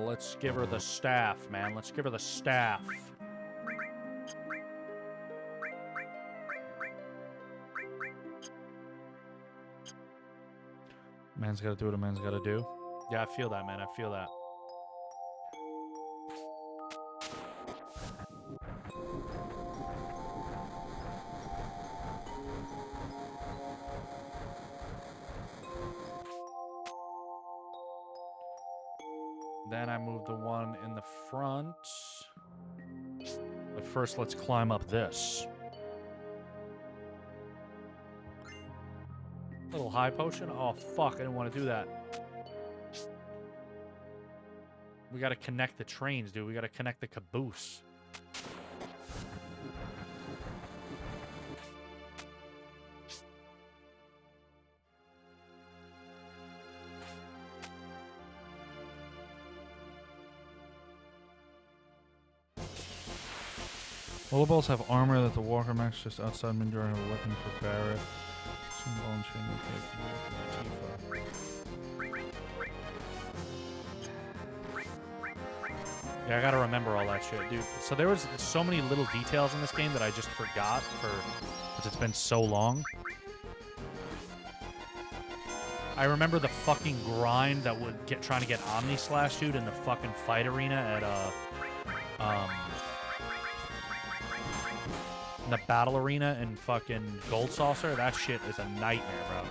Let's give her the staff, man. Let's give her the staff. Man's gotta do what a man's gotta do. Yeah, I feel that, man. I feel that. Then I move the one in the front. But first, let's climb up this. Little high potion? Oh, fuck. I didn't want to do that. We got to connect the trains, dude. We got to connect the caboose. Rollerballs have armor that the Walker Max just outside Mindor have a weapon for Barrett. Symbol and Shin Tifa. Yeah, I gotta remember all that shit, dude. So there was so many little details in this game that I just forgot because it's been so long. I remember the fucking grind that would trying to get Omni Slash, dude, in the fucking fight arena at in the battle arena in fucking Gold Saucer. That shit is a nightmare, bro.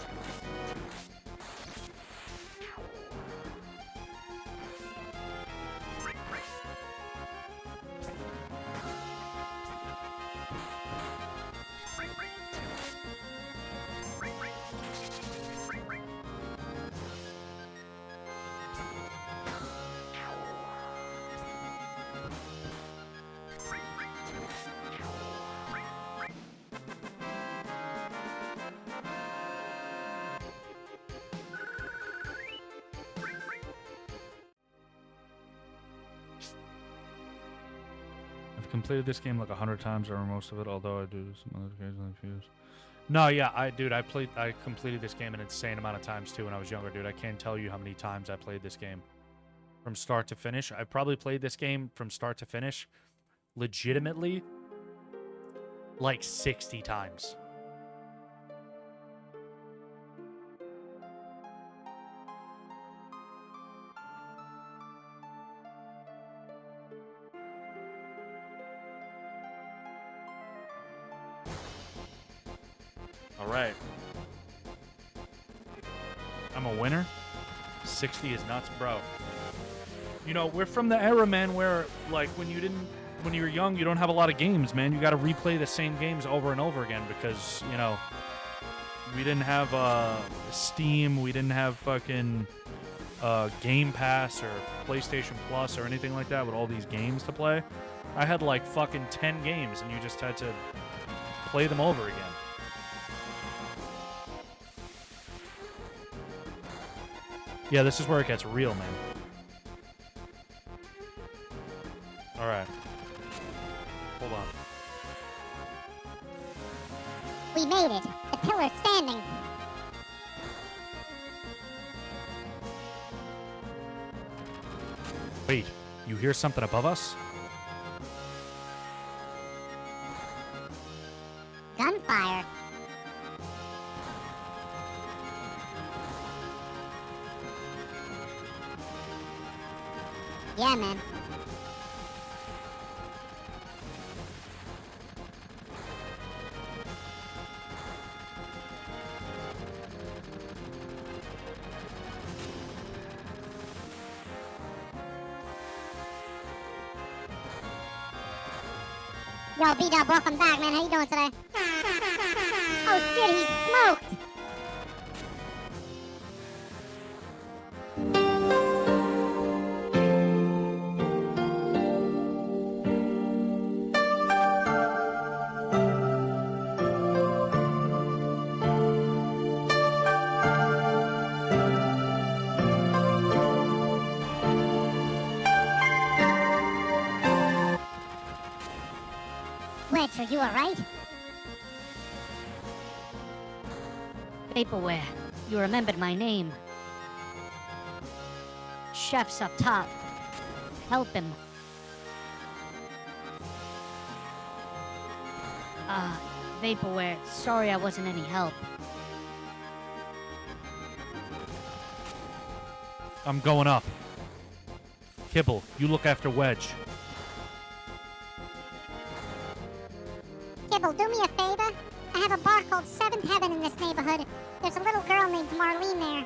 I've completed this game like 100 times or most of it, although I do some other occasionally fuse. No, yeah, I completed this game an insane amount of times too when I was younger, dude. I can't tell you how many times I played this game from start to finish. I probably played this game from start to finish legitimately like 60 times. All right. I'm a winner. 60 is nuts, bro. You know, we're from the era, man, where like when you were young, you don't have a lot of games, man. You got to replay the same games over and over again because, you know, we didn't have Steam, we didn't have fucking Game Pass or PlayStation Plus or anything like that with all these games to play. I had like fucking 10 games and you just had to play them over again. Yeah, this is where it gets real, man. All right. Hold on. We made it. The pillar's standing. Wait, you hear something above us? Gunfire. Yeah, man. Yo, B-Dub, welcome back, man. How you doing today? Oh, shit, he's smoked! Wedge, are you alright? Vaporware, you remembered my name. Chef's up top. Help him. Vaporware, sorry I wasn't any help. I'm going up. Kibble, you look after Wedge. Kibble, do me a favor. I have a bar called 7th Heaven in this neighborhood. There's a little girl named Marlene there.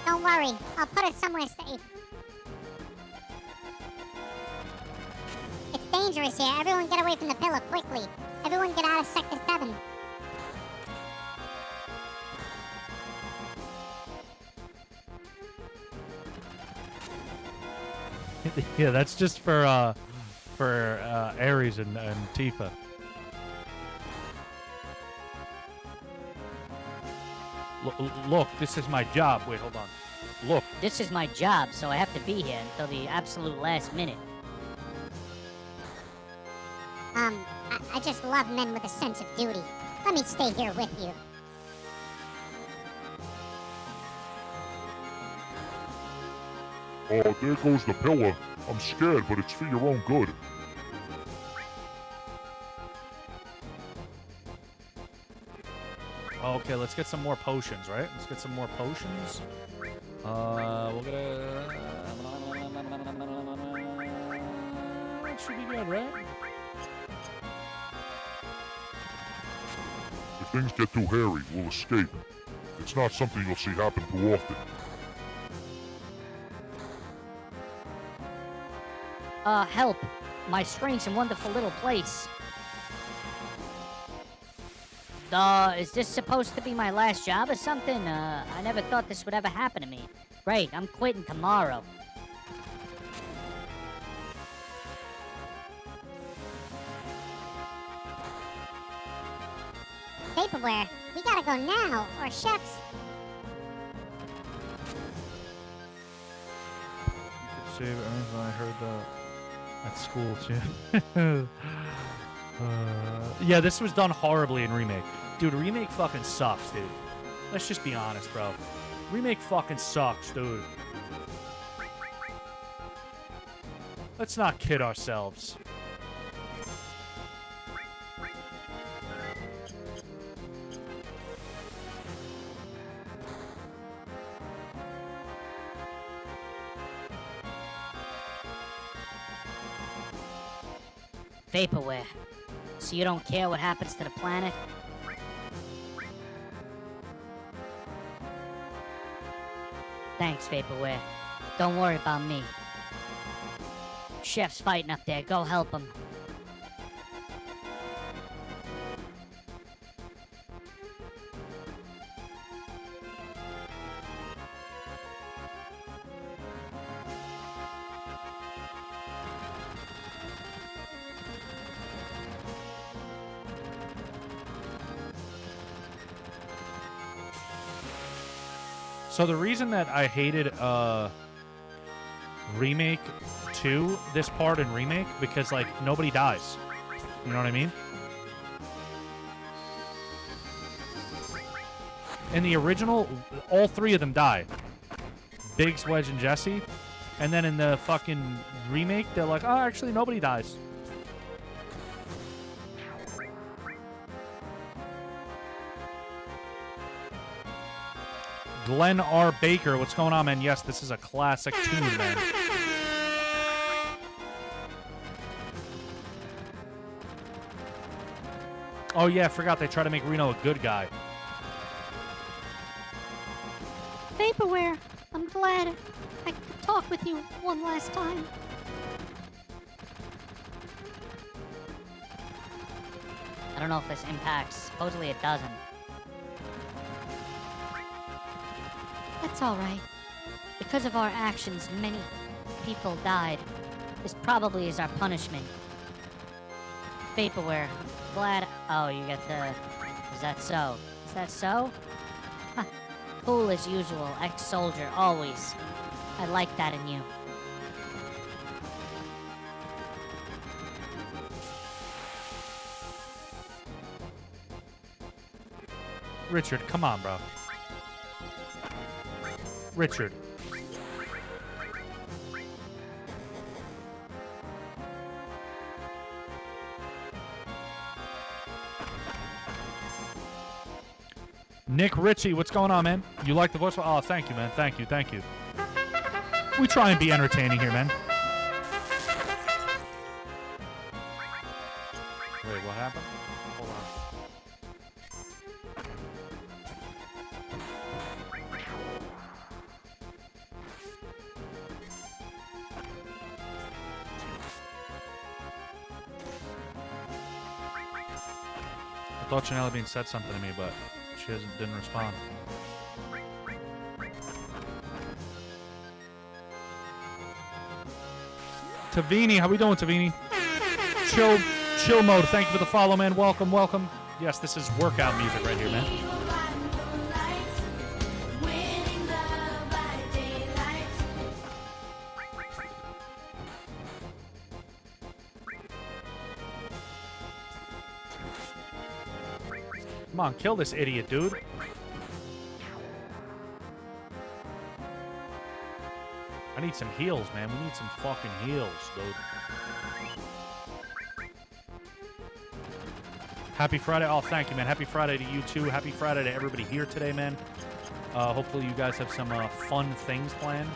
Don't worry, I'll put her somewhere safe. It's dangerous here. Everyone get away from the pillar quickly. Everyone get out of Sector 7. Yeah, that's just for Ares and Tifa. Look, this is my job. Wait, hold on. Look. This is my job, so I have to be here until the absolute last minute. I just love men with a sense of duty. Let me stay here with you. Oh, there goes the pillar. I'm scared, but it's for your own good. Okay, let's get some more potions, right? Let's get some more potions. We'll get a... That should be good, right? If things get too hairy, we'll escape. It's not something you'll see happen too often. Help. My strange and wonderful little place. Is this supposed to be my last job or something? I never thought this would ever happen to me. Great, I'm quitting tomorrow. Vaporware, we gotta go now, or chefs. You could save everything. I heard that at school too. Yeah, this was done horribly in Remake. Dude, Remake fucking sucks, dude. Let's just be honest, bro. Remake fucking sucks, dude. Let's not kid ourselves. Vaporware. So you don't care what happens to the planet? Thanks, Vaporware. Don't worry about me. Chef's fighting up there. Go help him. So the reason that I hated Remake 2, this part in Remake, because, like, nobody dies. You know what I mean? In the original, all three of them die. Biggs, Wedge, and Jesse. And then in the fucking remake, they're like, oh, actually, nobody dies. Glenn R. Baker, what's going on, man? Yes, this is a classic tune, man. Oh, yeah, I forgot they try to make Reno a good guy. Vaporware, I'm glad I could talk with you one last time. I don't know if this impacts. Supposedly it doesn't. That's all right. Because of our actions, many people died. This probably is our punishment. Vaporware, I'm glad. Oh, you get the. Is that so? Is that so? Huh. Cool as usual, ex-soldier, always. I like that in you. Richard, come on, bro. Richard. Nick Ritchie, what's going on, man? You like the voice? Oh, thank you, man. Thank you, thank you. We try and be entertaining here, man. Wait, what happened? Hold on. I thought Janelle Bean said something to me, but she didn't respond. Tavini, how we doing, Tavini? Chill mode. Thank you for the follow, man. Welcome, welcome. Yes, this is workout music right here, man. Come on, kill this idiot, dude. I need some heals, man. We need some fucking heals, dude. Happy Friday. Oh, thank you, man. Happy Friday to you, too. Happy Friday to everybody here today, man. Hopefully you guys have some fun things planned.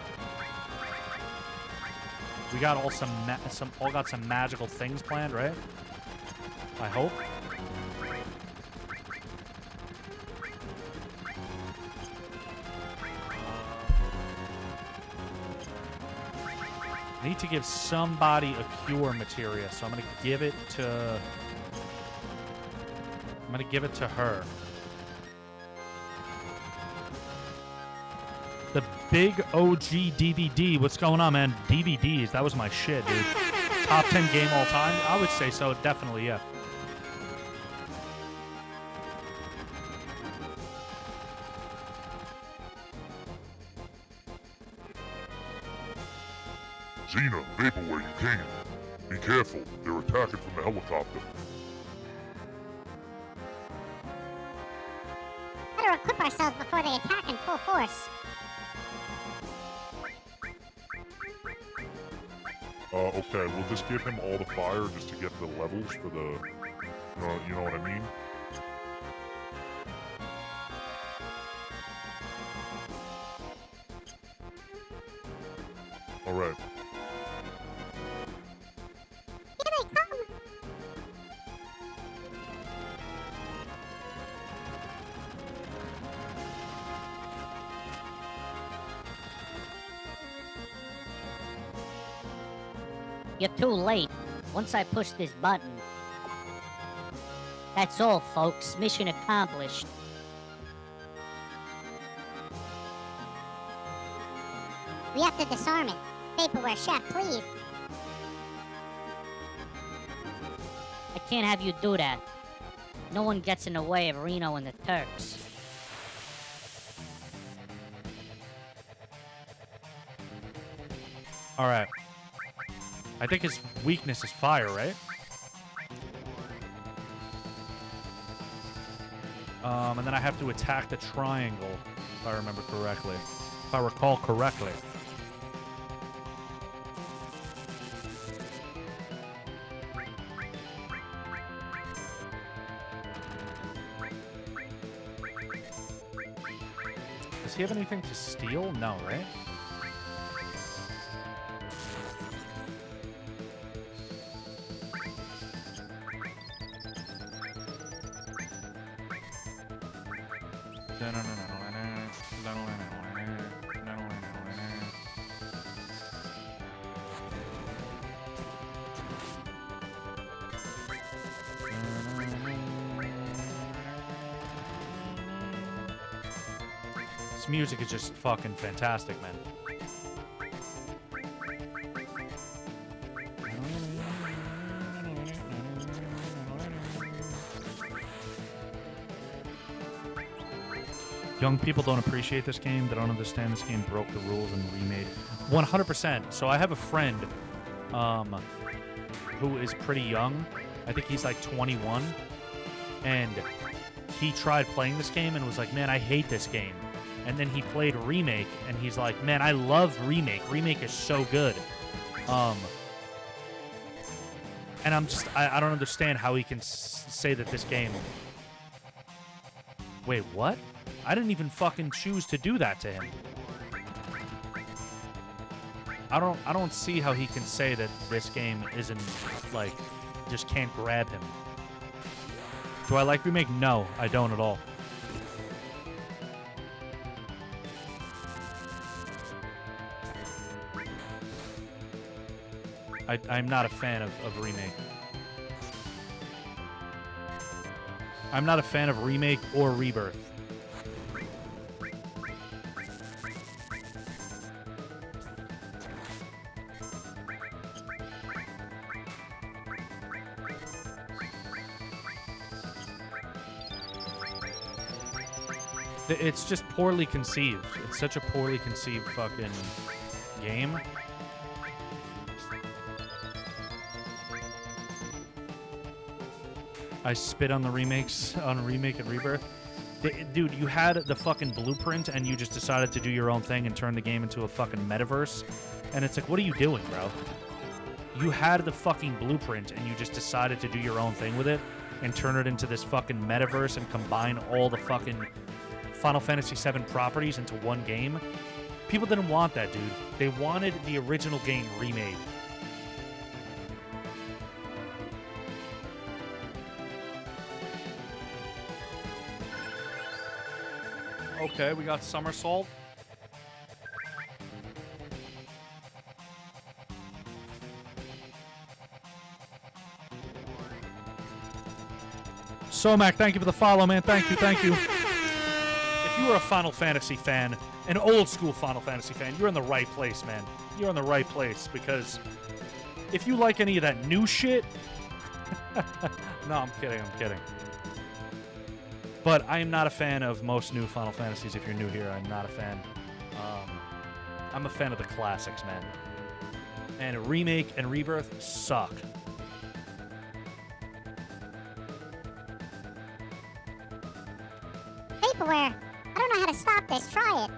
We got all got some magical things planned, right? I hope. I need to give somebody a cure materia, so I'm gonna give it to her. The big OG DVD. What's going on, man? DVDs. That was my shit, dude. Top 10 game all time? I would say so. Definitely, yeah. Xena, Vaporware, you can. Be careful. They're attacking from the helicopter. Better equip ourselves before they attack in full force. Okay, we'll just give him all the fire just to get the levels for the... you know what I mean? Alright. Here they come! You're too late. Once I push this button. That's all, folks. Mission accomplished. We have to disarm it. Vaporware, chef, please. I can't have you do that. No one gets in the way of Reno and the Turks. All right. I think his weakness is fire, right? And then I have to attack the triangle, if I remember correctly. If I recall correctly. Does he have anything to steal? No, right? This music is just fucking fantastic, man. Young people don't appreciate this game. They don't understand this game broke the rules and remade 100%. So I have a friend who is pretty young. I think he's like 21. And he tried playing this game and was like, man, I hate this game. And then he played Remake and he's like, man, I love Remake. Remake is so good. And I'm just, I don't understand how he can say that this game... Wait, what? I didn't even fucking choose to do that to him. I don't see how he can say that this game isn't, like, just can't grab him. Do I like Remake? No, I don't at all. I'm not a fan of Remake. I'm not a fan of Remake or Rebirth. It's just poorly conceived. It's such a poorly conceived fucking game. I spit on the remakes, on Remake and Rebirth. Dude, you had the fucking blueprint and you just decided to do your own thing and turn the game into a fucking metaverse. And it's like, what are you doing, bro? You had the fucking blueprint and you just decided to do your own thing with it and turn it into this fucking metaverse and combine all the fucking Final Fantasy VII properties into one game. People didn't want that, dude. They wanted the original game remade. Okay, we got Somersault. Somac, thank you for the follow, man. Thank you, thank you. If you were a Final Fantasy fan, an old school Final Fantasy fan, you're in the right place, man. You're in the right place because if you like any of that new shit, no, I'm kidding, I'm kidding. But I am not a fan of most new Final Fantasies. If you're new here, I'm not a fan. I'm a fan of the classics, man. And a Remake and Rebirth suck. Vaporware. I don't know how to stop this. Try it.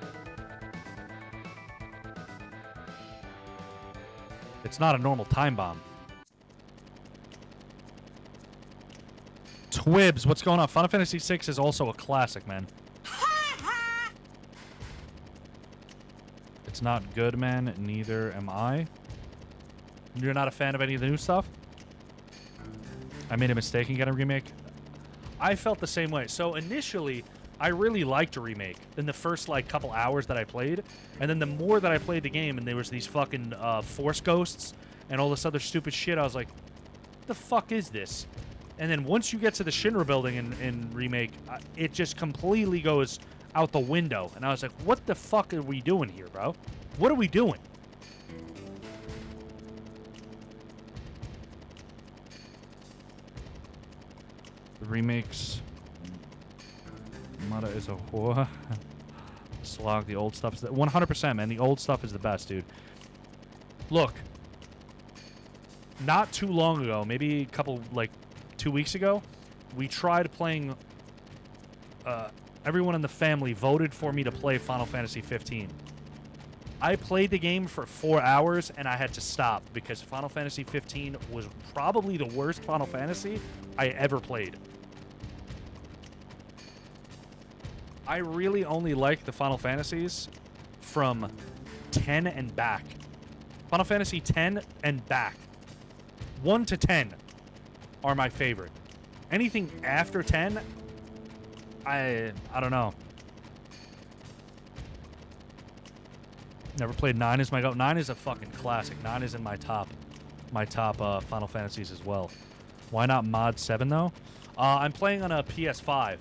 It's not a normal time bomb. Twibs, what's going on? Final Fantasy VI is also a classic, man. It's not good, man. Neither am I. You're not a fan of any of the new stuff? I made a mistake in getting a remake. I felt the same way. So initially, I really liked a remake in the first like couple hours that I played, and then the more that I played the game, and there was these fucking Force Ghosts and all this other stupid shit, I was like, "What the fuck is this?" And then once you get to the Shinra building in remake, it just completely goes out the window, and I was like, "What the fuck are we doing here, bro? What are we doing?" The remakes. Mata is a whore. Slog, the old stuff is 100%, man. The old stuff is the best, dude. Look, not too long ago, maybe a couple, like 2 weeks ago, we tried playing. Everyone in the family voted for me to play Final Fantasy 15. I played the game for 4 hours and I had to stop because Final Fantasy 15 was probably the worst Final Fantasy I ever played. I really only like the Final Fantasies from 10 and back. Final Fantasy 10 and back. 1 to 10 are my favorite. Anything after 10, I don't know. Never played 9 as my go. 9 is a fucking classic. 9 is in my top Final Fantasies as well. Why not mod 7 though? I'm playing on a PS5.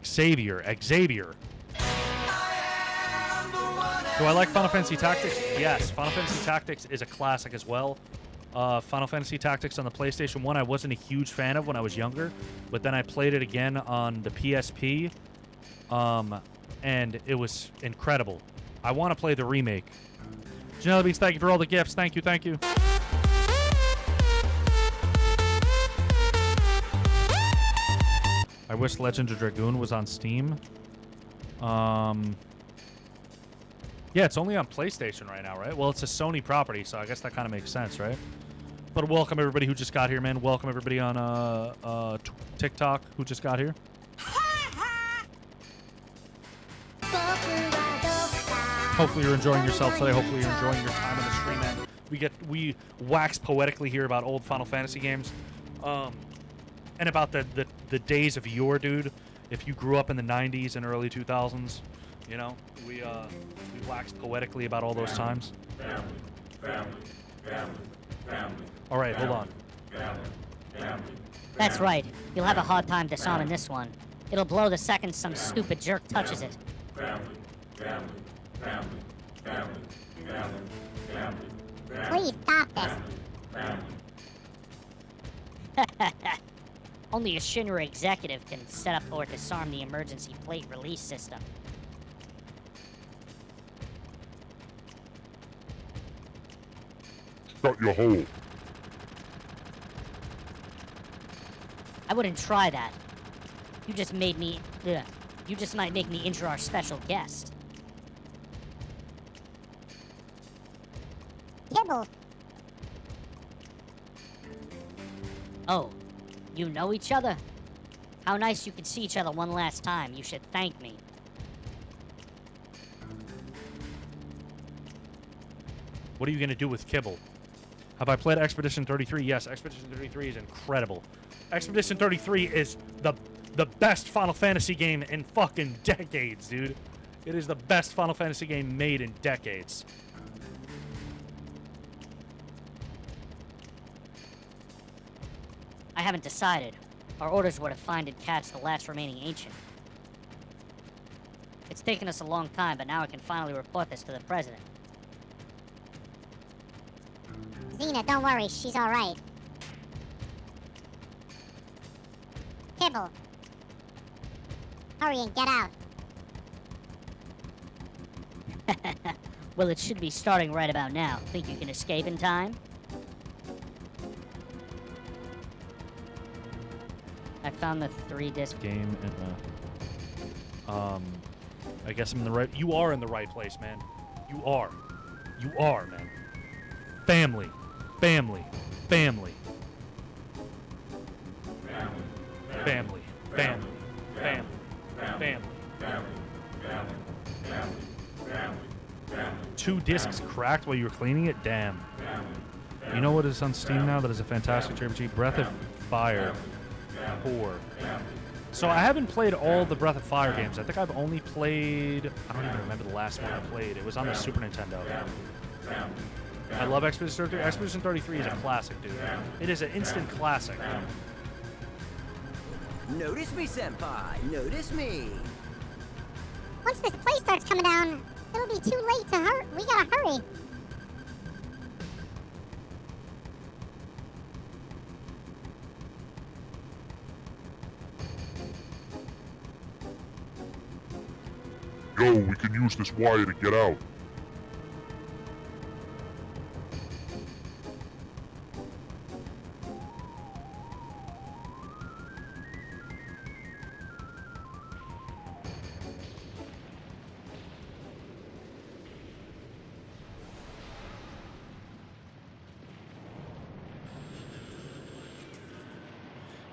Xavier. Do I like Final Fantasy Tactics? Yes, Final Fantasy Tactics is a classic as well. Final Fantasy Tactics on the PlayStation 1 I wasn't a huge fan of when I was younger, but then I played it again on the PSP, and it was incredible. I want to play the remake. Janelle Beats, thank you for all the gifts. Thank you, thank you. I wish Legend of Dragoon was on Steam. Yeah, it's only on PlayStation right now, right? Well, it's a Sony property, so I guess that kind of makes sense, right? But welcome everybody who just got here, man. Welcome everybody on TikTok who just got here. Hopefully you're enjoying yourself today. Hopefully you're enjoying your time on the stream, man. We wax poetically here about old Final Fantasy games. And about the days of yore, dude. If you grew up in the 90s and early 2000s, you know, we waxed poetically about all those times. All right, hold on. That's right. You'll have a hard time disarming this one. It'll blow the second some stupid jerk touches it. Please stop this. Only a Shinra executive can set up or disarm the emergency plate release system. cut your hole. I wouldn't try that. You just made me... Ugh. You just might make me injure our special guest. Kibble. Oh, you know each other? How nice you could see each other one last time. You should thank me. What are you going to do with Kibble? Have I played Expedition 33? Yes, Expedition 33 is incredible. Expedition 33 is the best Final Fantasy game in fucking decades, dude. It is the best Final Fantasy game made in decades. I haven't decided. Our orders were to find and catch the last remaining ancient. It's taken us a long time, but now I can finally report this to the president. Xena, don't worry, she's alright. Kibble. Hurry and get out. Well, it should be starting right about now. Think you can escape in time? I found the 3-disc Game in the... I guess I'm in the right... You are in the right place, man. You are. You are, man. Family. Family. Family. Family. Family. Family. Family. 2 discs cracked while you were cleaning it? Damn. You know what is on Steam now that is a fantastic JRPG? Breath of Fire 4. So I haven't played all the Breath of Fire games. I think I've only played... I don't even remember the last one I played. It was on the Super Nintendo. I love Expedition 33. Expedition 33 is a classic, dude. It is an instant classic. Notice me, Senpai. Notice me. Once this play starts coming down, it'll be too late to hurry. We gotta hurry. Yo, we can use this wire to get out.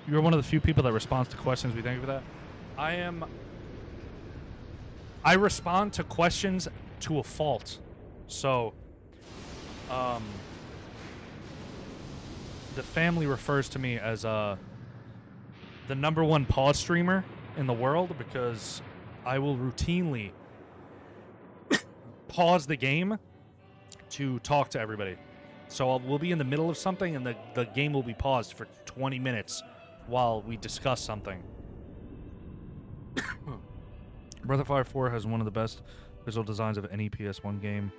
You're one of the few people that responds to questions. We thank you for that. I respond to questions to a fault. So, the family refers to me as the #1 pause streamer in the world because I will routinely pause the game to talk to everybody. So we'll be in the middle of something and the game will be paused for 20 minutes while we discuss something. Breath of Fire 4 has one of the best visual designs of any PS1 game.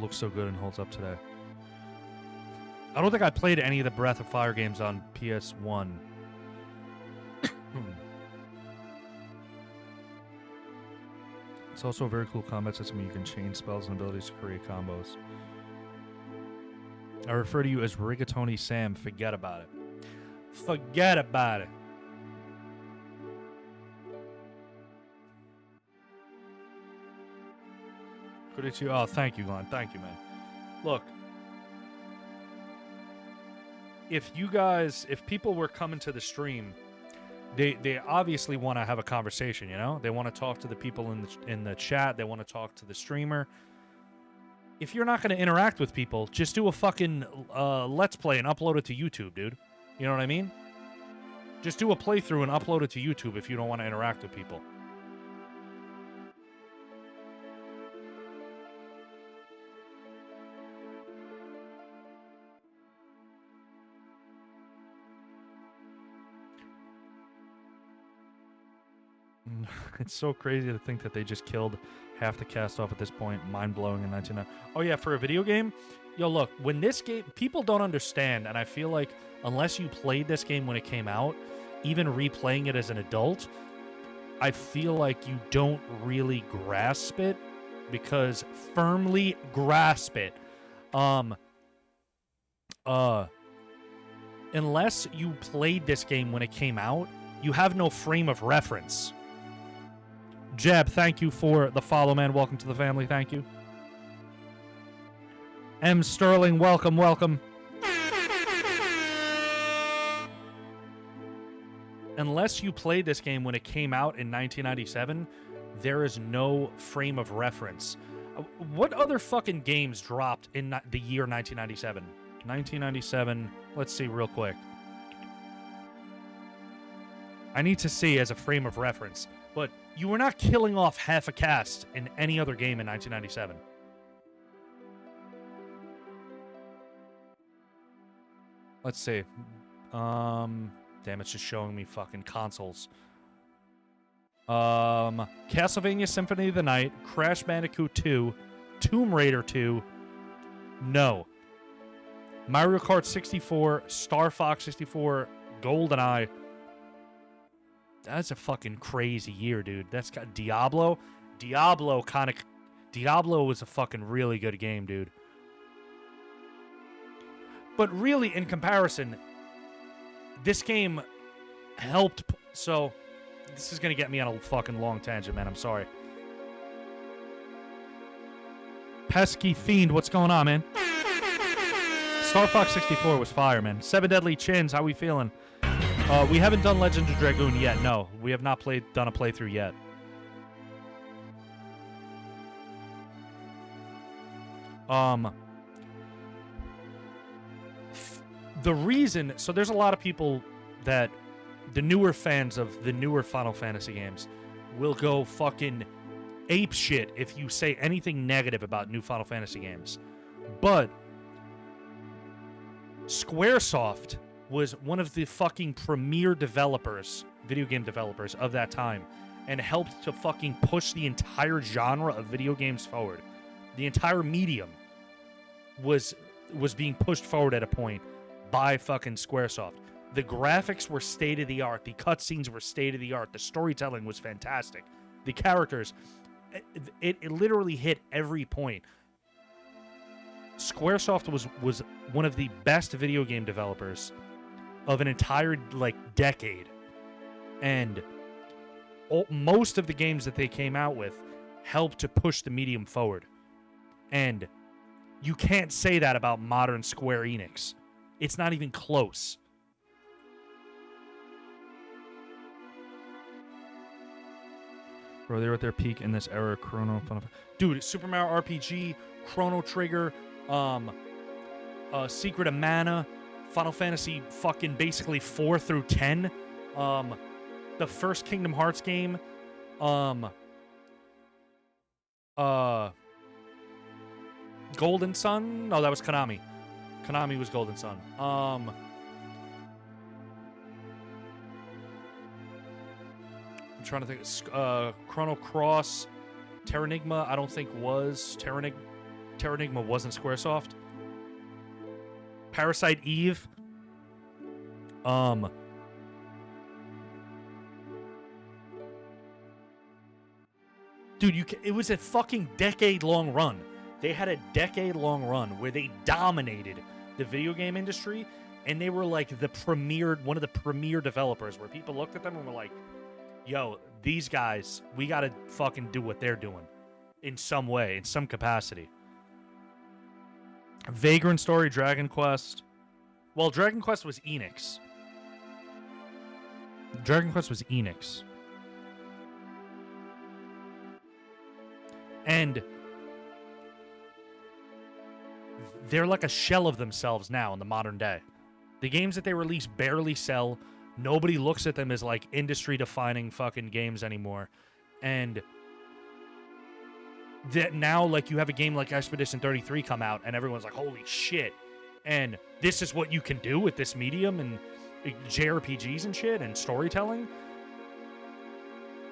Looks so good and holds up today. I don't think I played any of the Breath of Fire games on PS1. It's also a very cool combat system where you can chain spells and abilities to create combos. I refer to you as Rigatoni Sam. Forget about it. Forget about it. Oh, thank you, Glenn. Thank you, man. Look, if people were coming to the stream, they obviously want to have a conversation, you know? They want to talk to the people in the chat. They want to talk to the streamer. If you're not going to interact with people, just do a fucking Let's Play and upload it to YouTube, dude. You know what I mean? Just do a playthrough and upload it to YouTube if you don't want to interact with people. It's so crazy to think that they just killed half the cast off at this point. Mind-blowing in 1990. Oh, yeah, for a video game? Yo, look, when this game... People don't understand, and I feel like unless you played this game when it came out, even replaying it as an adult, I feel like you don't really grasp it, because firmly grasp it. unless you played this game when it came out, you have no frame of reference. Jeb, thank you for the follow, man. Welcome to the family. Thank you. M. Sterling, welcome, welcome. Unless you played this game when it came out in 1997, there is no frame of reference. What other fucking games dropped in the year 1997? 1997, let's see real quick. I need to see as a frame of reference, but you were not killing off half a cast in any other game in 1997. Let's see. Damn, it's just showing me fucking consoles. Castlevania Symphony of the Night, Crash Bandicoot 2, Tomb Raider 2, no. Mario Kart 64, Star Fox 64, GoldenEye. That's a fucking crazy year, dude. That's got Diablo. Diablo was a fucking really good game, dude. But really, in comparison, this game helped. So, this is going to get me on a fucking long tangent, man. I'm sorry. Pesky Fiend, what's going on, man? Star Fox 64 was fire, man. Seven Deadly Chins, how we feeling? We haven't done Legend of Dragoon yet. No, we have not done a playthrough yet. The reason, so there's a lot of people that the newer fans of the newer Final Fantasy games will go fucking ape shit if you say anything negative about new Final Fantasy games. But Squaresoft was one of the fucking premier developers, video game developers of that time, and helped to fucking push the entire genre of video games forward. The entire medium was being pushed forward at a point by fucking Squaresoft. The graphics were state-of-the-art. The cutscenes were state-of-the-art. The storytelling was fantastic. The characters, it literally hit every point. Squaresoft was one of the best video game developers of an entire, decade. And most of the games that they came out with helped to push the medium forward. And you can't say that about modern Square Enix. It's not even close. Bro, they were at their peak in this era. Chrono, dude, Super Mario RPG, Chrono Trigger, Secret of Mana, Final Fantasy fucking basically 4 through 10, the first Kingdom Hearts game, Golden Sun. No, that was Konami. Konami was Golden Sun. I'm trying to think. Chrono Cross, Terranigma. I don't think was Terranigma wasn't Squaresoft. Parasite Eve. Dude, it was a fucking decade-long run. They had a decade-long run where they dominated the video game industry, and they were like one of the premier developers, where people looked at them and were like, yo, these guys, we gotta fucking do what they're doing in some way, in some capacity. Vagrant Story, Dragon Quest. Well, Dragon Quest was Enix. And they're like a shell of themselves now in the modern day. The games that they release barely sell. Nobody looks at them as like industry-defining fucking games anymore. And that now, like, you have a game like Expedition 33 come out, and everyone's like, holy shit. And this is what you can do with this medium and JRPGs and shit and storytelling.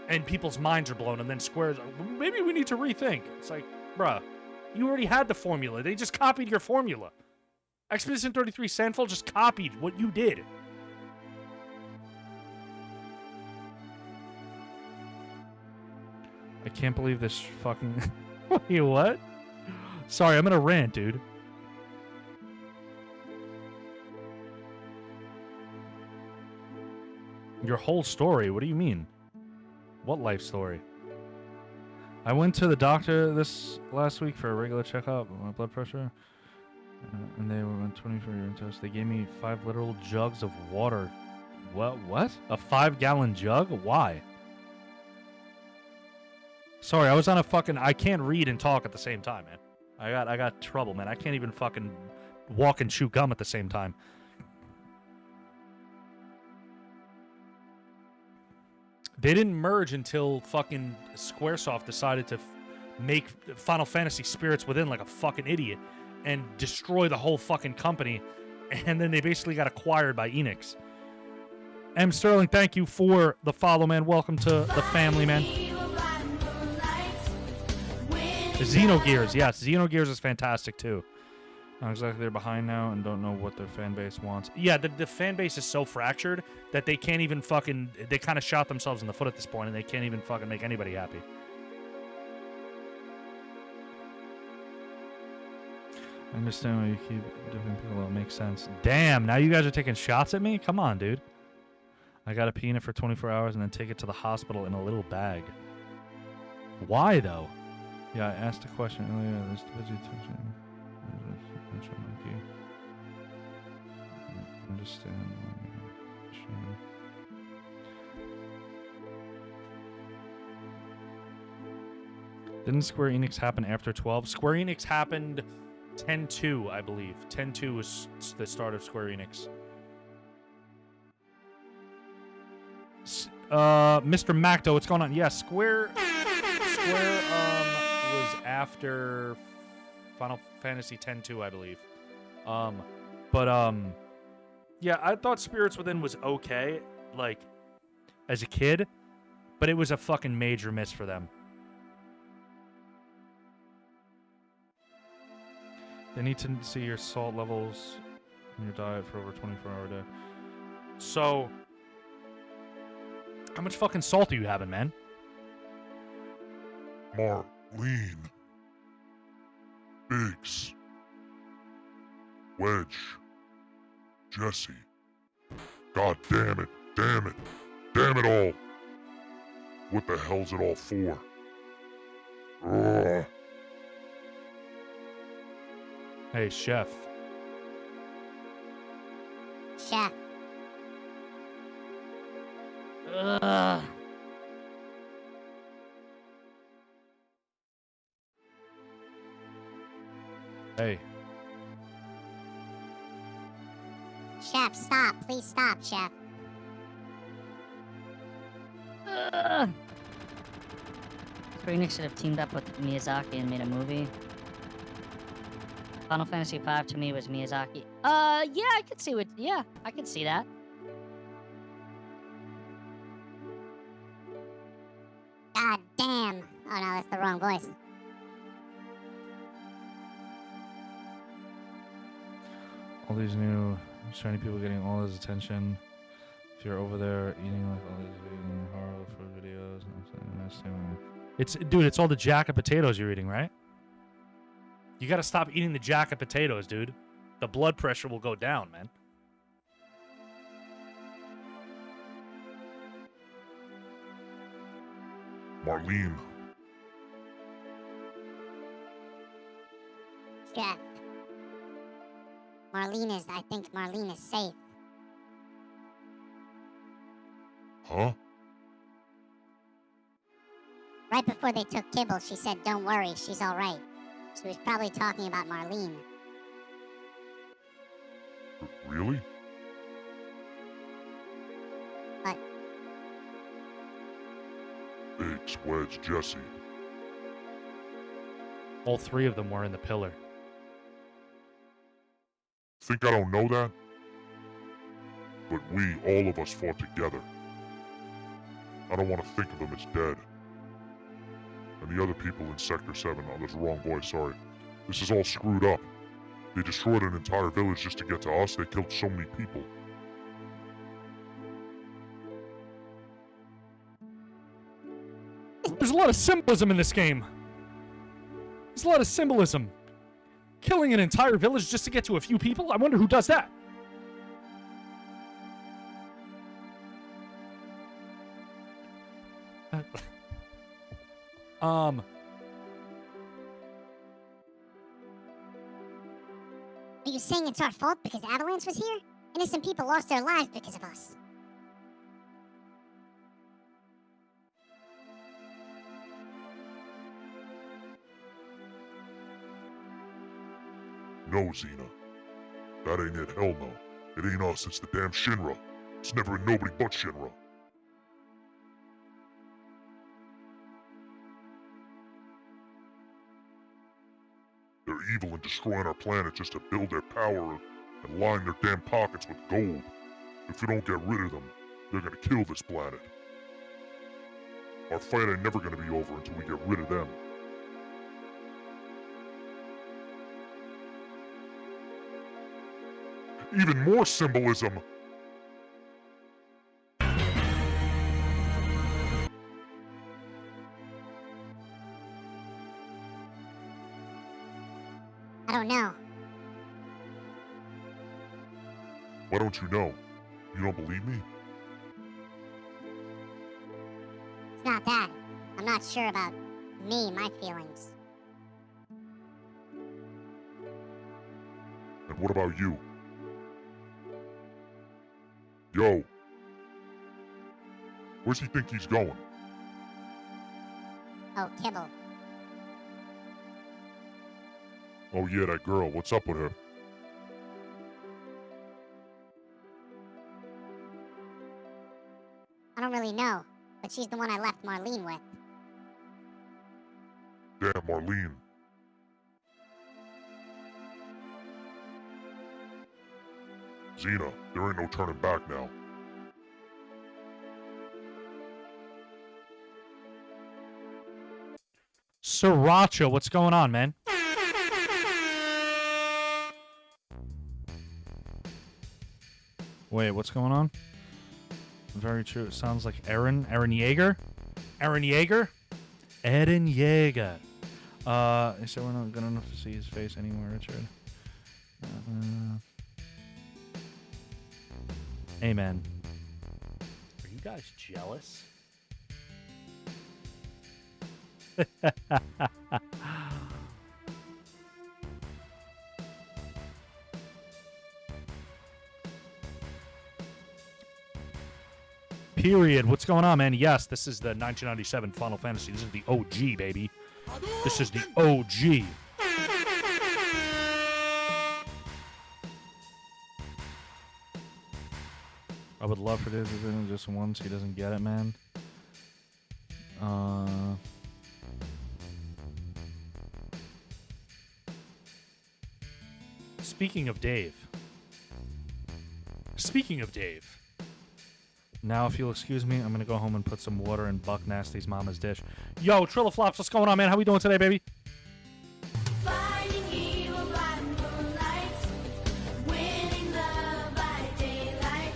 And people's minds are blown, and then Square's like, well, maybe we need to rethink. It's like, bruh, you already had the formula. They just copied your formula. Expedition 33 Sandfall just copied what you did. I can't believe this fucking... Wait, what? Sorry, I'm gonna rant, dude. Your whole story? What do you mean? What life story? I went to the doctor this last week for a regular checkup of my blood pressure, and they went 24-year test. They gave me 5 literal jugs of water. What? A 5-gallon jug? Why? Sorry, I was on a fucking... I can't read and talk at the same time, man. I got trouble, man. I can't even fucking walk and chew gum at the same time. They didn't merge until fucking Squaresoft decided to make Final Fantasy Spirits Within like a fucking idiot and destroy the whole fucking company. And then they basically got acquired by Enix. M. Sterling, thank you for the follow, man. Welcome to the family, man. Xenogears, yes. Xenogears is fantastic, too. Not exactly they're behind now and don't know what their fan base wants. Yeah, the fan base is so fractured that they can't even fucking... They kind of shot themselves in the foot at this point, and they can't even fucking make anybody happy. I understand why you keep dipping people out. Makes sense. Damn, now you guys are taking shots at me? Come on, dude. I gotta pee in it for 24 hours and then take it to the hospital in a little bag. Why, though? Yeah, I asked a question earlier. There's busy attention. Monkey. Understand. Didn't Square Enix happen after 12? Square Enix happened 10-2, I believe. 10-2 was the start of Square Enix. Mr. Macdo, what's going on? Yeah, Square was after Final Fantasy X-2, I believe. Yeah, I thought Spirits Within was okay, like, as a kid, but it was a fucking major miss for them. They need to see your salt levels in your diet for over 24-hour day. So, how much fucking salt are you having, man? Marlene. Biggs. Wedge. Jesse. God damn it. Damn it. Damn it all. What the hell's it all for? Ugh. Hey, Chef. Chef. Ugh. Hey. Chef, stop. Please stop, Chef. Ugh. Square Enix should have teamed up with Miyazaki and made a movie. Final Fantasy V to me was Miyazaki. Yeah, I could see what. Yeah, I could see that. God damn. Oh no, that's the wrong voice. All these new shiny people getting all this attention. If you're over there eating like all these vegan horrible food videos, It's all the jack of potatoes you're eating, right? You gotta stop eating the jack of potatoes, dude. The blood pressure will go down, man. Marlene. Chef. I think Marlene is safe. Huh? Right before they took Kibble, she said, "Don't worry, she's all right." She was probably talking about Marlene. Really? What? Biggs, Wedge, Jesse. All 3 of them were in the pillar. Think I don't know that? But we, all of us, fought together. I don't want to think of them as dead. And the other people in Sector 7, oh, that's the wrong voice, sorry. This is all screwed up. They destroyed an entire village just to get to us. They killed so many people. There's a lot of symbolism in this game. There's a lot of symbolism. Killing an entire village just to get to a few people? I wonder who does that. Are you saying it's our fault because Avalanche was here? Innocent people lost their lives because of us. No, Xena. That ain't it, hell no. It ain't us, it's the damn Shinra. It's never been nobody but Shinra. They're evil and destroying our planet just to build their power and line their damn pockets with gold. If we don't get rid of them, they're gonna kill this planet. Our fight ain't never gonna be over until we get rid of them. Even more symbolism! I don't know. Why don't you know? You don't believe me? It's not that. I'm not sure about my feelings. And what about you? Yo! Where's he think he's going? Oh, Kibble. Oh yeah, that girl. What's up with her? I don't really know, but she's the one I left Marlene with. Damn, Marlene. Xena, there ain't no turning back now. Sriracha, what's going on, man? Wait, what's going on? Very true. It sounds like Eren Yeager? Eren Yeager? Eren Yeager. He said we're not good enough to see his face anywhere, Richard. Amen. Are you guys jealous? Period. What's going on, man? Yes, this is the 1997 Final Fantasy. This is the OG, baby. This is the OG. I would love for this to be just once. He doesn't get it, man. Speaking of Dave. Speaking of Dave. Now, if you'll excuse me, I'm gonna go home and put some water in Buck Nasty's mama's dish. Yo, Trillaflops, what's going on, man? How we doing today, baby? Fighting evil by moonlight, winning love by daylight.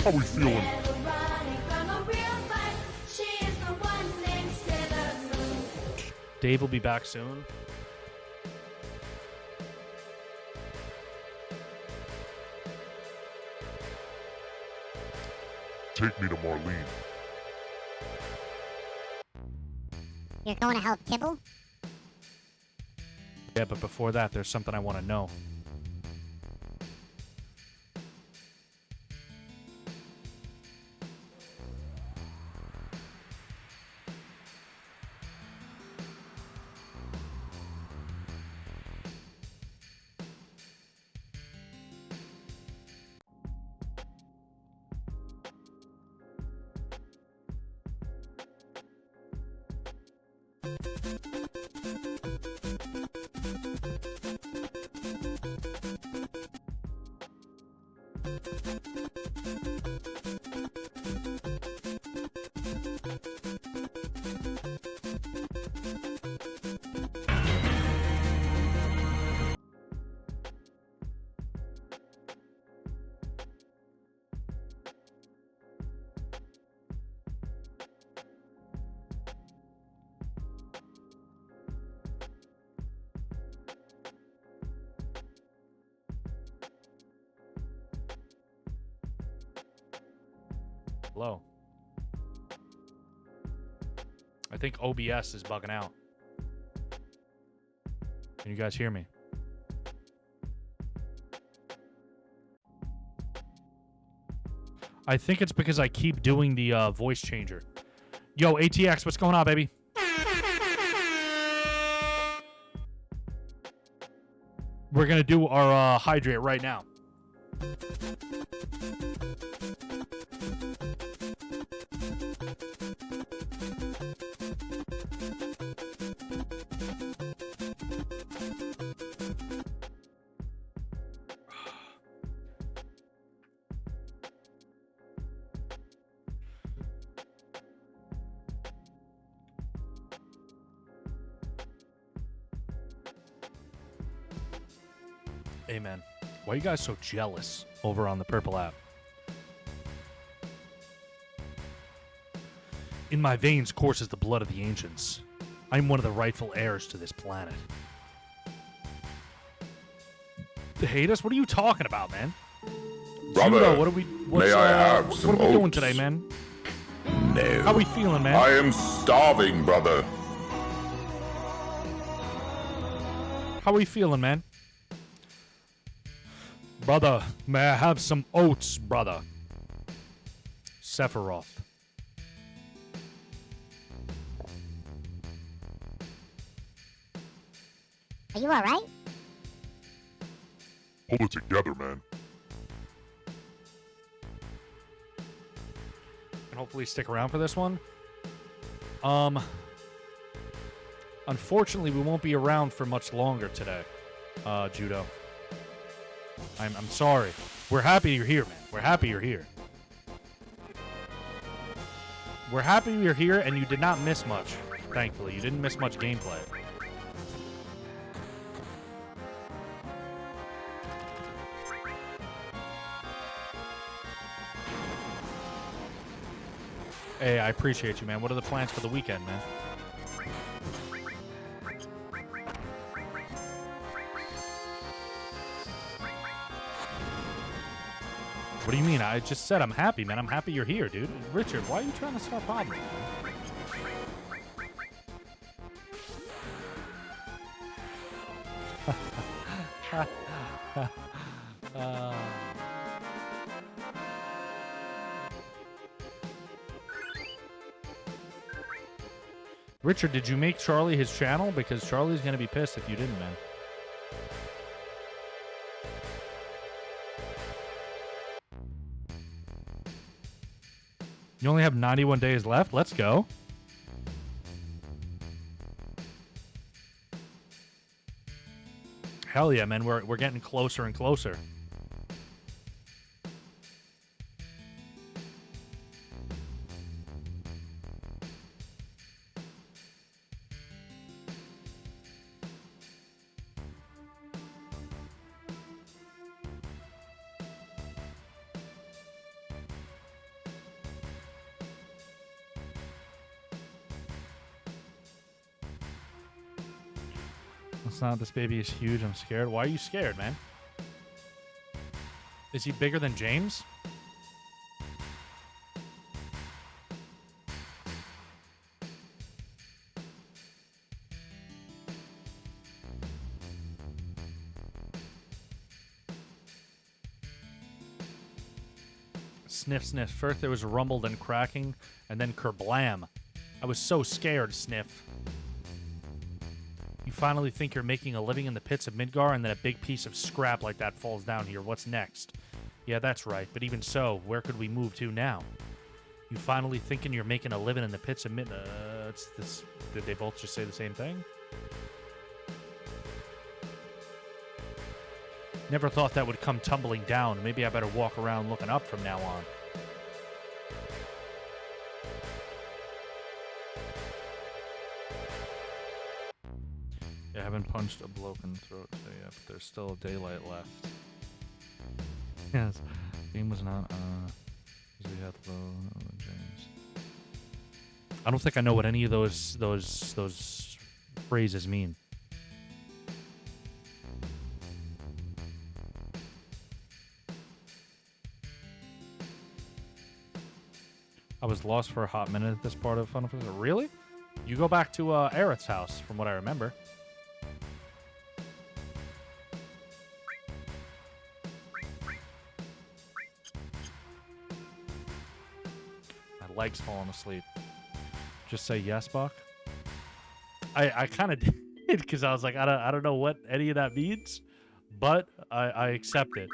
How we feeling? Never running from a real fight. She is the one named Sailor Moon. Dave will be back soon. Take me to Marlene. You're going to help Kibble? Yeah, but before that, there's something I want to know. Hello. I think OBS is bugging out. Can you guys hear me? I think it's because I keep doing the voice changer. Yo, ATX, what's going on, baby? We're going to do our hydrate right now. Amen. Why are you guys so jealous over on the Purple app? In my veins courses the blood of the ancients. I'm one of the rightful heirs to this planet. They hate us? What are you talking about, man? Brother, Judo, what are we? What's, may I have what some are we doing oats? today, man? No. How we feeling, man? I am starving, brother. How we feeling, man? Brother, may I have some oats, brother? Sephiroth. Are you alright? Pull it together, man. And hopefully stick around for this one. Unfortunately, we won't be around for much longer today, Judo. I'm sorry. We're happy you're here, man. We're happy you're here. We're happy you're here, and you did not miss much, thankfully. You didn't miss much gameplay. Hey, I appreciate you, man. What are the plans for the weekend, man? What do you mean? I just said I'm happy, man. I'm happy you're here, dude. Richard, why are you trying to start bothering me? Richard, did you make Charlie his channel? Because Charlie's going to be pissed if you didn't, man. You only have 91 days left? Let's go. Hell yeah, man. We're getting closer and closer. It's not. This baby is huge. I'm scared. Why are you scared, man? Is he bigger than James? Sniff, sniff. First there was a rumble, then cracking, and then kerblam. I was so scared, Sniff. You finally think you're making a living in the pits of Midgar, and then a big piece of scrap like that falls down here. What's next? Yeah, that's right. But even so, where could we move to now? You finally thinking you're making a living in the pits of Did they both just say the same thing? Never thought that would come tumbling down. Maybe I better walk around looking up from now on. Yeah, I haven't punched a bloke in the throat today yet, but there's still daylight left. Yes, game was not, we had low James. I don't think I know what any of those phrases mean. I was lost for a hot minute at this part of Final Fantasy. Really? You go back to Aerith's house, from what I remember. My leg's falling asleep. Just say yes, Buck. I kind of did because I was like, I don't know what any of that means, but I accept it.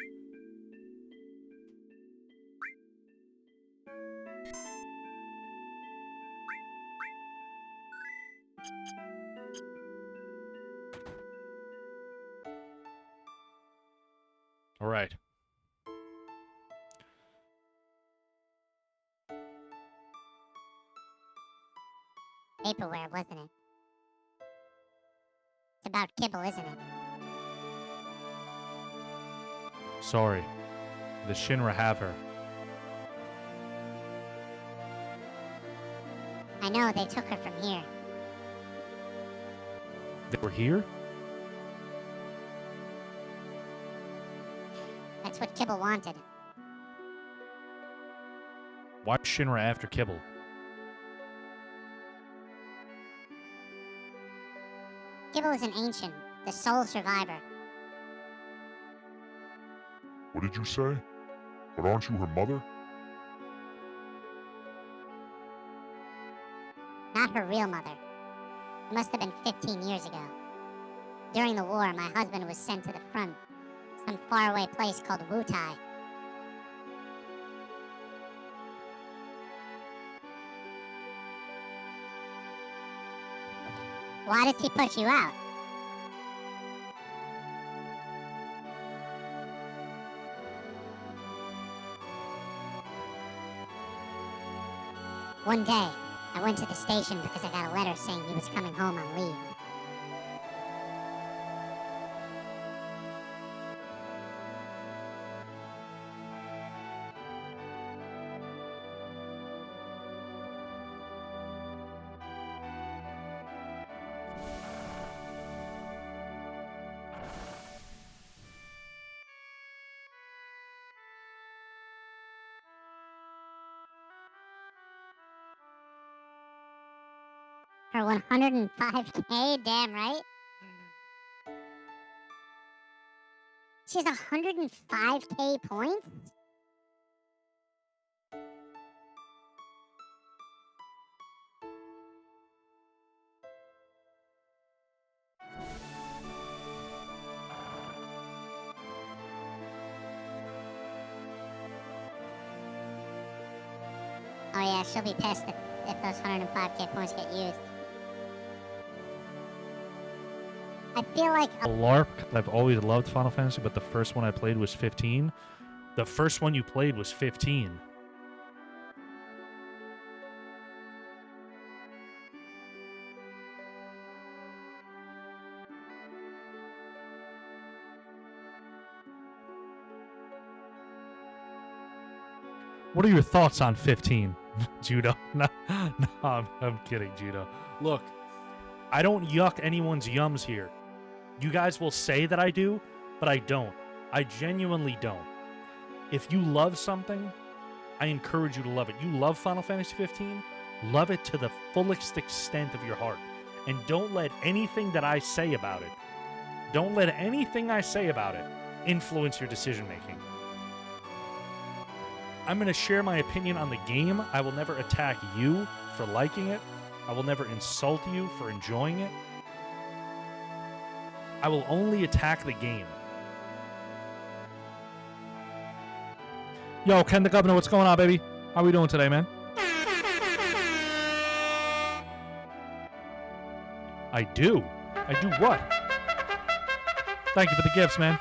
All right. Vaporware, wasn't it? It's about kibble, isn't it? Sorry. The Shinra have her. I know, they took her from here. They were here? That's what Kibble wanted. Why is Shinra after Kibble? Kibble is an ancient, the sole survivor. What did you say? But aren't you her mother? Not her real mother. It must have been 15 years ago. During the war, my husband was sent to the front, some faraway place called Wutai. Why did he push you out? One day, I went to the station because I got a letter saying he was coming home on leave. Her 105K, damn right. She has 105K points? Oh yeah, she'll be pissed if those 105K points get used. I feel like A LARP, I've always loved Final Fantasy, but the first one I played was 15. The first one you played was 15. What are your thoughts on 15, Judo? No, I'm kidding, Judo. Look, I don't yuck anyone's yums here. You guys will say that I do, but I don't. I genuinely don't. If you love something, I encourage you to love it. You love Final Fantasy 15? Love it to the fullest extent of your heart. And don't let anything that I say about it, influence your decision making. I'm going to share my opinion on the game. I will never attack you for liking it. I will never insult you for enjoying it. I will only attack the game. Yo, Ken the Governor, what's going on, baby? How we doing today, man? I do. I do what? Thank you for the gifts, man.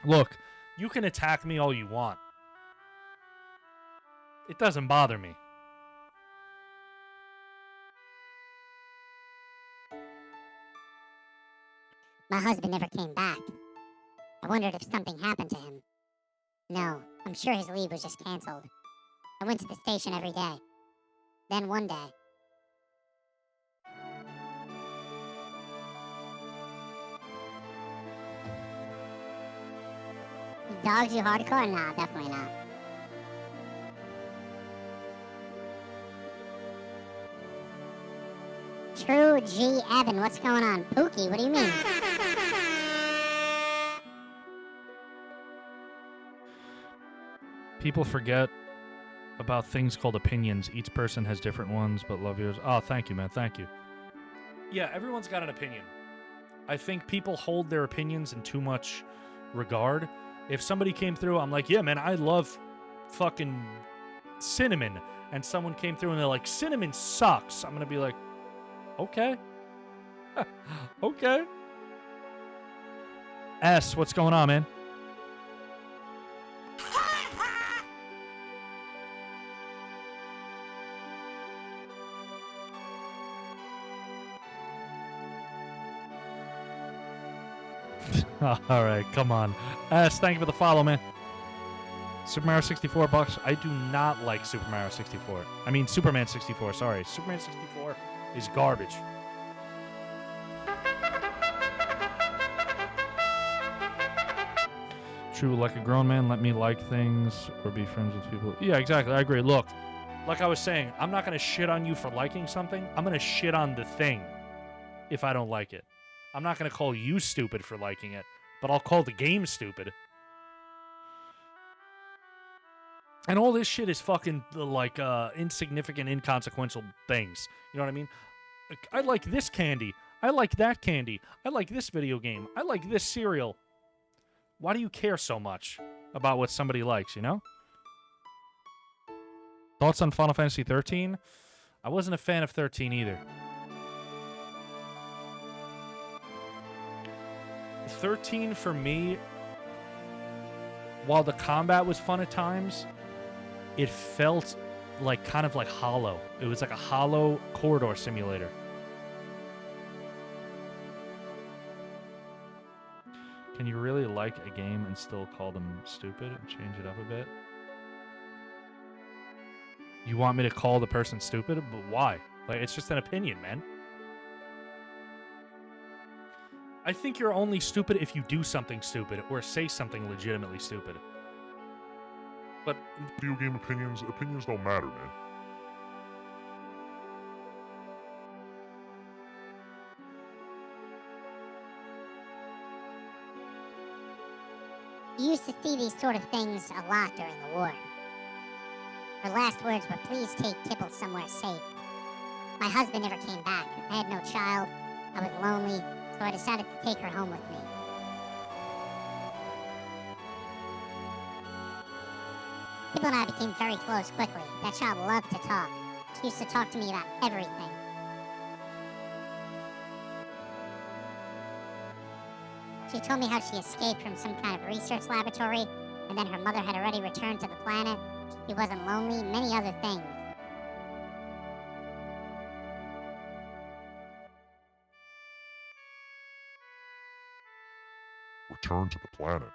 Look, you can attack me all you want. It doesn't bother me. my husband never came back. I wondered if something happened to him. No, I'm sure his leave was just canceled. I went to the station every day. Then one day, dogs you hardcore? Nah, definitely not. True G. Evan, what's going on? Pookie, what do you mean? People forget about things called opinions. Each person has different ones, but love yours. Oh, thank you, man. Thank you. Yeah, everyone's got an opinion. I think people hold their opinions in too much regard. If somebody came through, I'm like, yeah, man, I love fucking cinnamon. And someone came through and they're like, cinnamon sucks. I'm going to be like, okay. Okay. S, what's going on, man? All right, come on. S, thank you for the follow, man. Super Mario 64 bucks. I do not like Super Mario 64. I mean, Superman 64, sorry. Superman 64 is garbage. True, like a grown man, let me like things or be friends with people. Yeah, exactly. I agree. Look, like I was saying, I'm not going to shit on you for liking something. I'm going to shit on the thing if I don't like it. I'm not going to call you stupid for liking it, but I'll call the game stupid. And all this shit is fucking, like, insignificant, inconsequential things. You know what I mean? I like this candy. I like that candy. I like this video game. I like this cereal. Why do you care so much about what somebody likes, you know? Thoughts on Final Fantasy 13? I wasn't a fan of 13 either. 13 for me, while the combat was fun at times, it felt like kind of like hollow. It was like a hollow corridor simulator. Can you really like a game and still call them stupid and change it up a bit? You want me to call the person stupid? But why? Like, it's just an opinion, man. I think you're only stupid if you do something stupid or say something legitimately stupid. But Video game opinions don't matter, man. You used to see these sort of things a lot during the war. Her last words were, please take Kibble somewhere safe. My husband never came back. I had no child. I was lonely, so I decided to take her home with me. Kibble and I became very close quickly. That child loved to talk. She used to talk to me about everything. She told me how she escaped from some kind of research laboratory, and then her mother had already returned to the planet. She wasn't lonely, many other things. Return to the planet.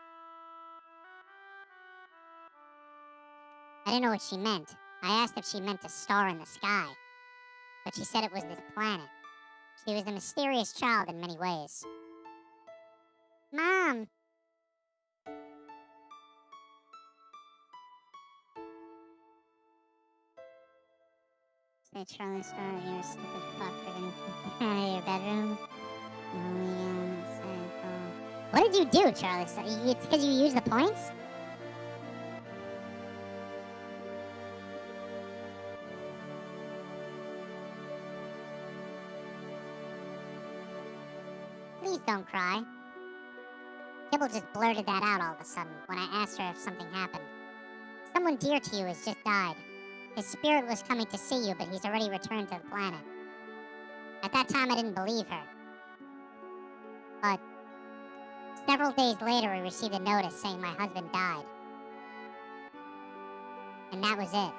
I didn't know what she meant. I asked if she meant a star in the sky, but she said it was this planet. She was a mysterious child in many ways. Mom! Say Charlie Star, you stupid fuck for getting kicked out of your bedroom. What did you do, Charlie Star? It's because you used the points? Please don't cry. Kibble just blurted that out all of a sudden when I asked her if something happened. Someone dear to you has just died. His spirit was coming to see you, but he's already returned to the planet. At that time, I didn't believe her. But several days later, we received a notice saying my husband died. And that was it.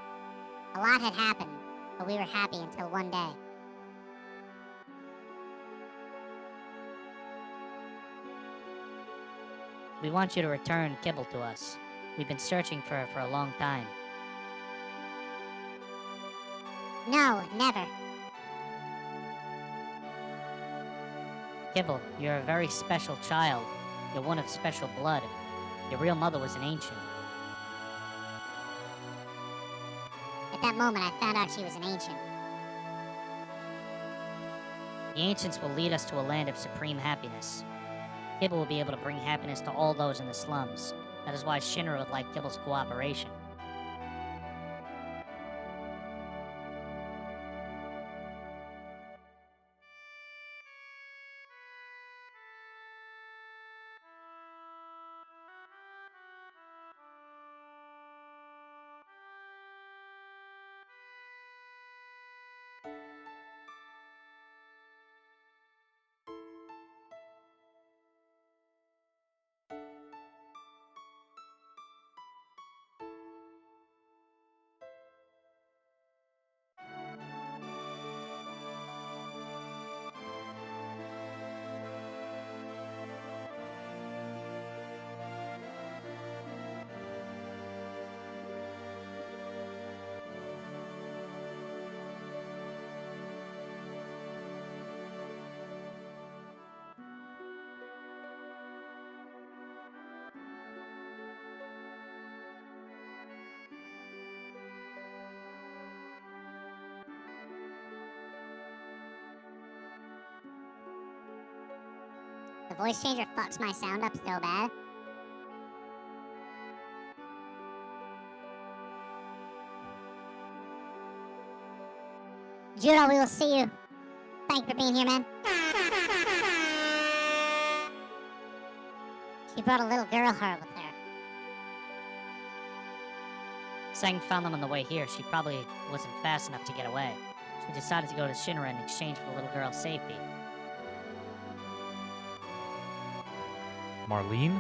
A lot had happened, but we were happy until one day. We want you to return Kibble to us. We've been searching for her for a long time. No, never. Kibble, you're a very special child. You're one of special blood. Your real mother was an ancient. At that moment, I found out she was an ancient. The ancients will lead us to a land of supreme happiness. Kibble will be able to bring happiness to all those in the slums. That is why Shinra would like Kibble's cooperation. The voice changer fucks my sound up so bad. Judo, we will see you. Thank you for being here, man. She brought a little girl heart with her. Sang found them on the way here. She probably wasn't fast enough to get away. She decided to go to Shinra in exchange for the little girl's safety. Marlene?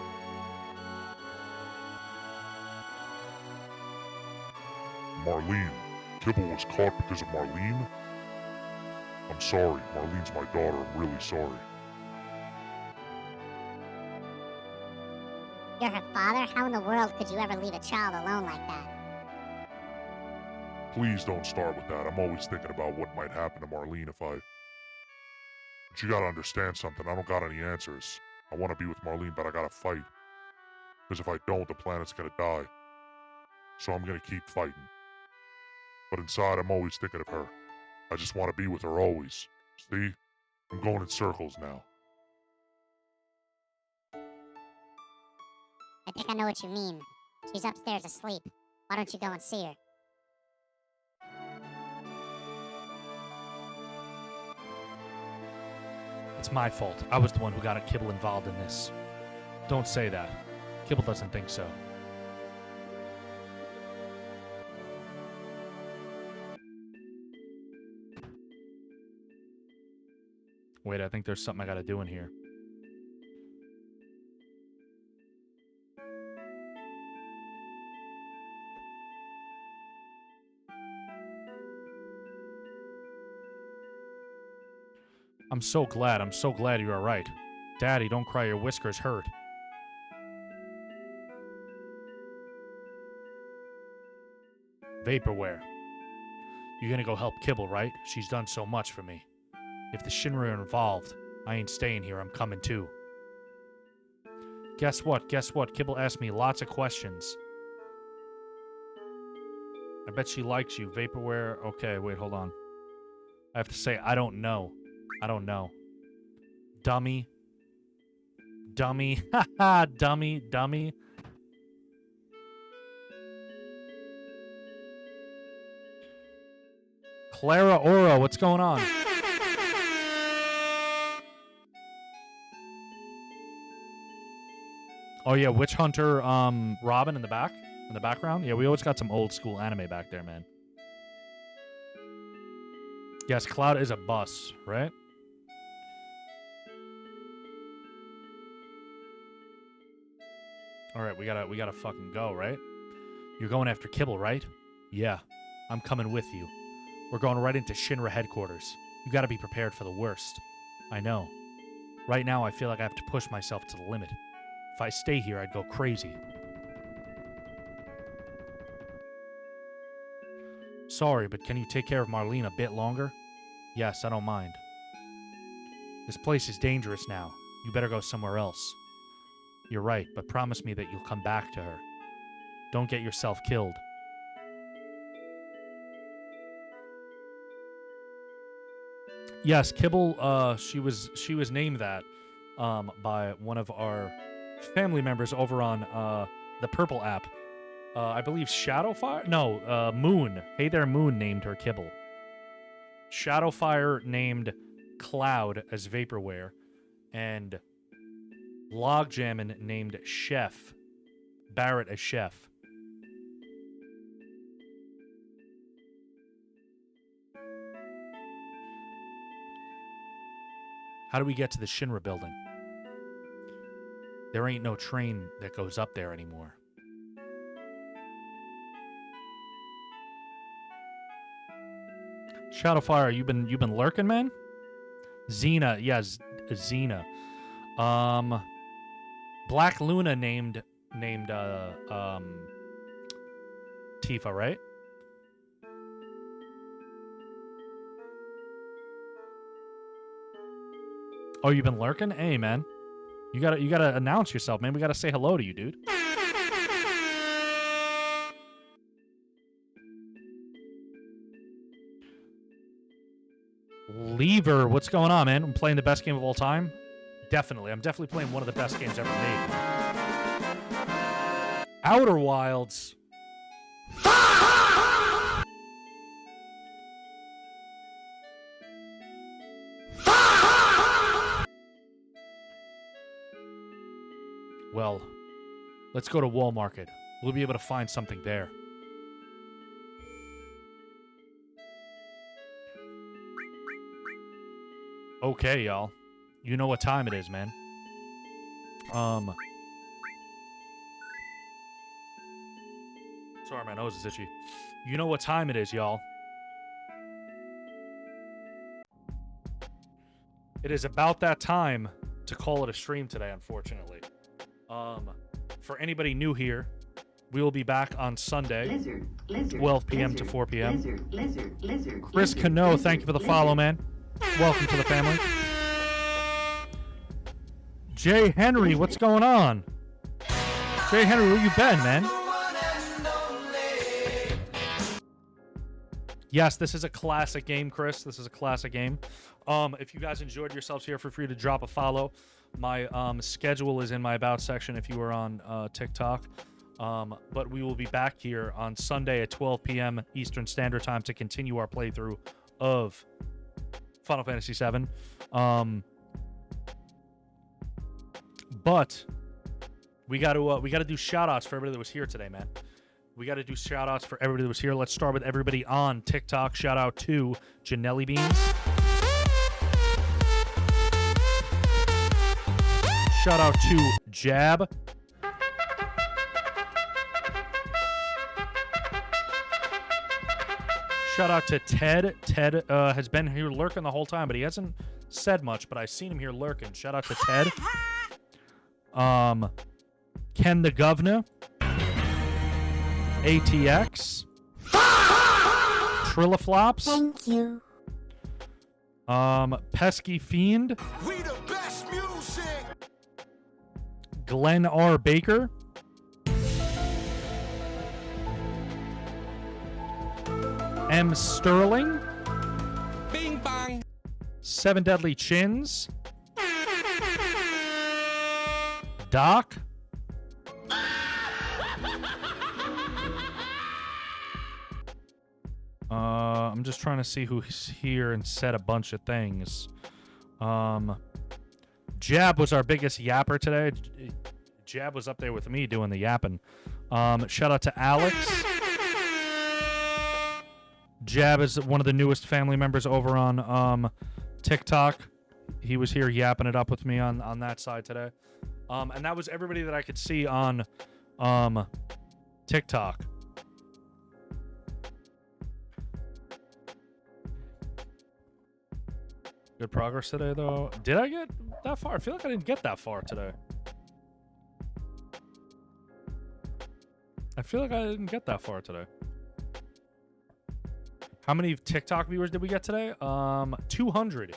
Marlene. Kibble was caught because of Marlene? I'm sorry. Marlene's my daughter. I'm really sorry. You're her father? How in the world could you ever leave a child alone like that? Please don't start with that. I'm always thinking about what might happen to Marlene if I... But you gotta understand something. I don't got any answers. I want to be with Marlene, but I gotta fight. Because if I don't, the planet's gonna die. So I'm gonna keep fighting. But inside, I'm always thinking of her. I just want to be with her always. See? I'm going in circles now. I think I know what you mean. She's upstairs asleep. Why don't you go and see her? It's my fault. I was the one who got Kibble involved in this. Don't say that. Kibble doesn't think so. Wait, I think there's something I gotta do in here. I'm so glad you're alright. Daddy, don't cry, your whiskers hurt. Vaporware. You're gonna go help Kibble, right? She's done so much for me. If the Shinra are involved, I ain't staying here, I'm coming too. Guess what? Kibble asked me lots of questions. I bet she likes you. Vaporware. Okay, wait, hold on. I have to say, I don't know. Dummy. Haha, dummy. Clara Ora, what's going on? Oh yeah, Witch Hunter Robin in the background. Yeah, we always got some old school anime back there, man. Yes, Cloud is a bus, right? All right, we gotta fucking go, right? You're going after Kibble, right? Yeah, I'm coming with you. We're going right into Shinra headquarters. You gotta be prepared for the worst. I know. Right now, I feel like I have to push myself to the limit. If I stay here, I'd go crazy. Sorry, but can you take care of Marlene a bit longer? Yes, I don't mind. This place is dangerous now. You better go somewhere else. You're right, but promise me that you'll come back to her. Don't get yourself killed. Yes, Kibble. She was named that by one of our family members over on the Purple app. I believe Shadowfire. No, Moon. Hey there, Moon named her Kibble. Shadowfire named Cloud as Vaporware, and Logjammin named Chef Barrett as Chef. How do we get to the Shinra building? There ain't no train that goes up there anymore. Shadowfire, you been lurking, man? Xena, yes, Xena. Black Luna named Tifa, right? Oh, you've been lurking? Hey, man. You gotta announce yourself, man. We gotta say hello to you, dude. Lever, what's going on, man? I'm playing the best game of all time? Definitely. I'm definitely playing one of the best games ever made. Outer Wilds. Well, let's go to Wall Market. We'll be able to find something there. Okay, y'all. You know what time it is, man. Sorry, my nose is itchy. You know what time it is, y'all. It is about that time to call it a stream today, unfortunately. For anybody new here, we will be back on Sunday, 12 p.m. to 4 p.m. Chris Cano, thank you for the follow, man. Welcome to the family. Jay Henry, what's going on? Jay Henry, where you been, man? Yes, this is a classic game, Chris. This is a classic game. If you guys enjoyed yourselves here, feel free to drop a follow. My schedule is in my About section if you are on TikTok. But we will be back here on Sunday at 12 p.m. Eastern Standard Time to continue our playthrough of Final Fantasy VII. But we got to do shout-outs for everybody that was here today, man. We got to do shout-outs for everybody that was here. Let's start with everybody on TikTok. Shout-out to Janelli Beans. Shout-out to Jab. Shout-out to Ted. Ted has been here lurking the whole time, but he hasn't said much, but I've seen him here lurking. Shout-out to Ted. Ken the Governor. ATX. Trillaflops. Thank you. Pesky Fiend. We the best music. Glenn R. Baker. M. Sterling. Bing bang. Seven Deadly Chins. Doc. I'm just trying to see who's here and said a bunch of things. Jab was our biggest yapper today. Jab was up there with me doing the yapping. Shout out to Alex. Jab is one of the newest family members over on TikTok. He was here yapping it up with me on that side today. And that was everybody that I could see on TikTok. Good progress today, though. Did I get that far? I feel like I didn't get that far today. I feel like I didn't get that far today. How many TikTok viewers did we get today? 200.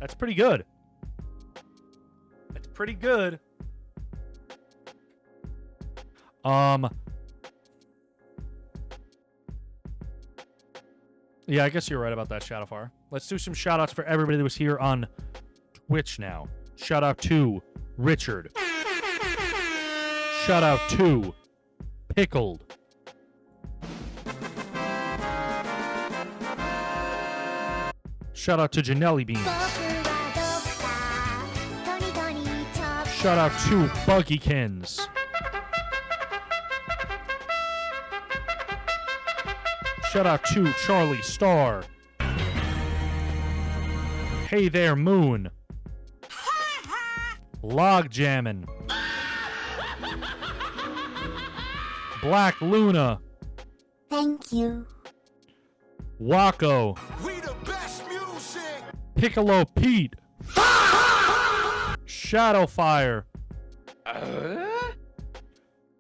That's pretty good. That's pretty good. Yeah, I guess you're right about that, Shadowfire. Let's do some shout outs for everybody that was here on Twitch now. Shout out to Richard. Shout out to Pickled. Shout out to Janelli Beans. Shout out to Buggykins. Shout out to Charlie Star. Hey there, Moon. Log Jammin'. Black Luna. Thank you. Waco. We the best music. Piccolo Pete. Shadowfire.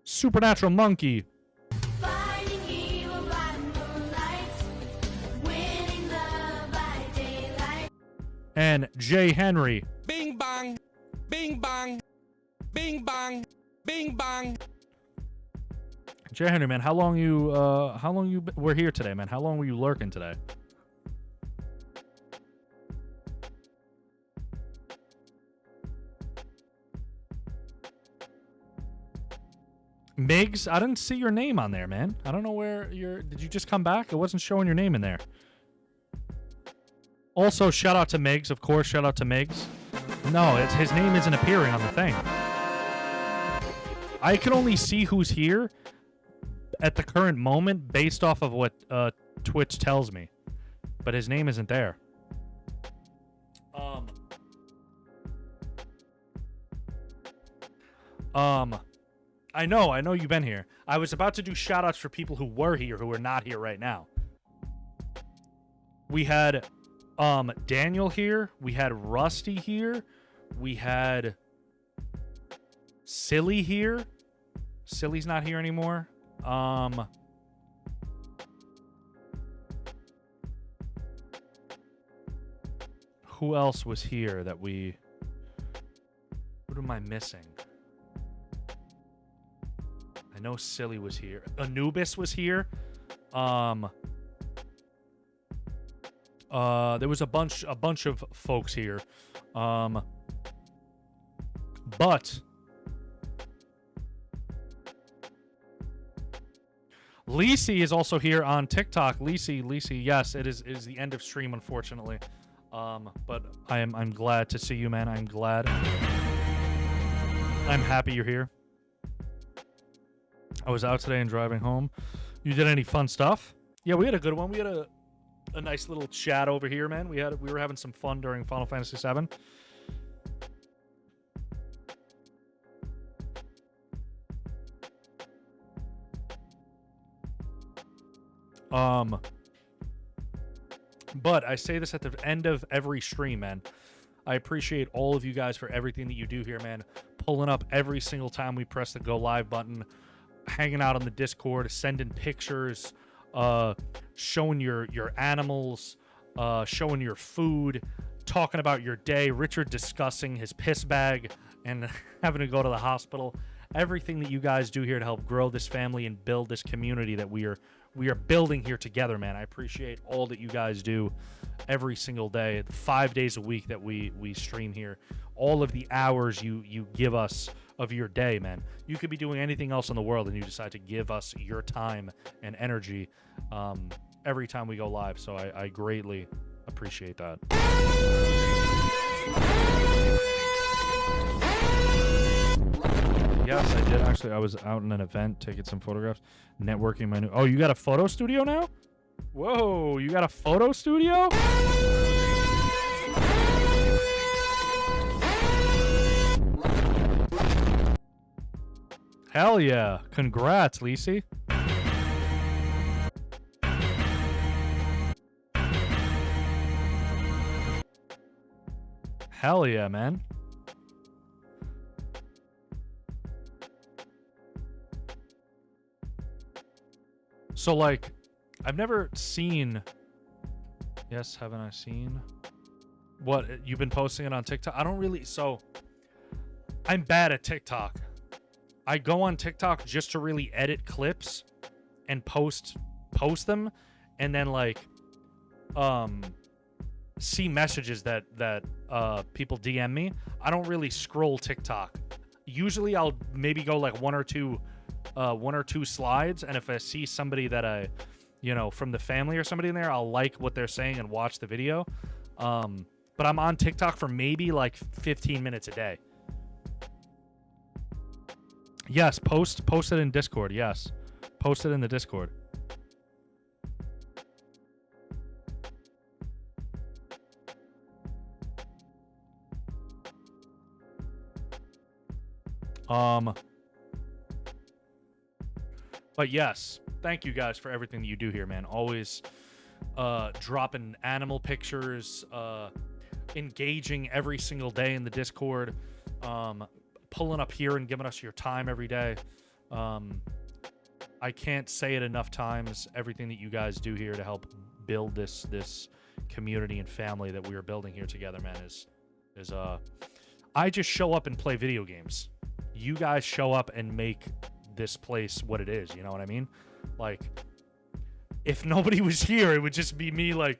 Supernatural Monkey. Fighting evil by moonlight, winning love by daylight. And Jay Henry. Bing bang. Bing bang. Bing bang. Bing bang. Jay Henry, man, how long you were here today, man? How long were you lurking today? Migs, I didn't see your name on there, man. I don't know where did you just come back? It wasn't showing your name in there. Also, shout out to Migs, of course, shout out to Migs. No, his name isn't appearing on the thing. I can only see who's here at the current moment based off of what Twitch tells me. But his name isn't there. I know you've been here. I was about to do shout outs for people who were here who are not here right now. We had Daniel here, we had Rusty here, we had Silly here. Silly's not here anymore. Who else was here that we... What am I missing? I know Silly was here. Anubis was here. There was a bunch of folks here. But Lisi is also here on TikTok. Lisi, yes, it is the end of stream, unfortunately. But I'm glad to see you, man. I'm glad. I'm happy you're here. I was out today and driving home. You did any fun stuff? Yeah, we had a good one. We had a nice little chat over here, man. We were having some fun during Final Fantasy VII. But I say this at the end of every stream, man. I appreciate all of you guys for everything that you do here, man. Pulling up every single time we press the go live button, hanging out on the Discord, sending pictures, showing your animals, showing your food, talking about your day, Richard discussing his piss bag and having to go to the hospital. Everything that you guys do here to help grow this family and build this community that we are building here together, man. I appreciate all that you guys do every single day, 5 days a week that we stream here. All of the hours you give us of your day, man. You could be doing anything else in the world and you decide to give us your time and energy every time we go live. So I greatly appreciate that. Yes, I did actually. I was out in an event taking some photographs, networking my new... Oh, you got a photo studio now? Whoa, you got a photo studio? Hell yeah. Congrats, Lisi. Hell yeah, man. So, like, I've never seen... Yes, haven't I seen? What, you've been posting it on TikTok? I don't really... So, I'm bad at TikTok. I go on TikTok just to really edit clips and post them, and then, like, see messages that people DM me, I don't really scroll TikTok. Usually I'll maybe go like one or two slides, and if I see somebody that I, from the family or somebody in there, I'll like what they're saying and watch the video. But I'm on TikTok for maybe like 15 minutes a day. Yes, post it in Discord. Yes, post it in the Discord. But yes, thank you guys for everything that you do here, man. Always dropping animal pictures, engaging every single day in the Discord, pulling up here and giving us your time every day. I can't say it enough times, everything that you guys do here to help build this community and family that we are building here together, man, is I just show up and play video games. You guys show up and make this place what it is, you know what I mean? Like, if nobody was here, it would just be me like,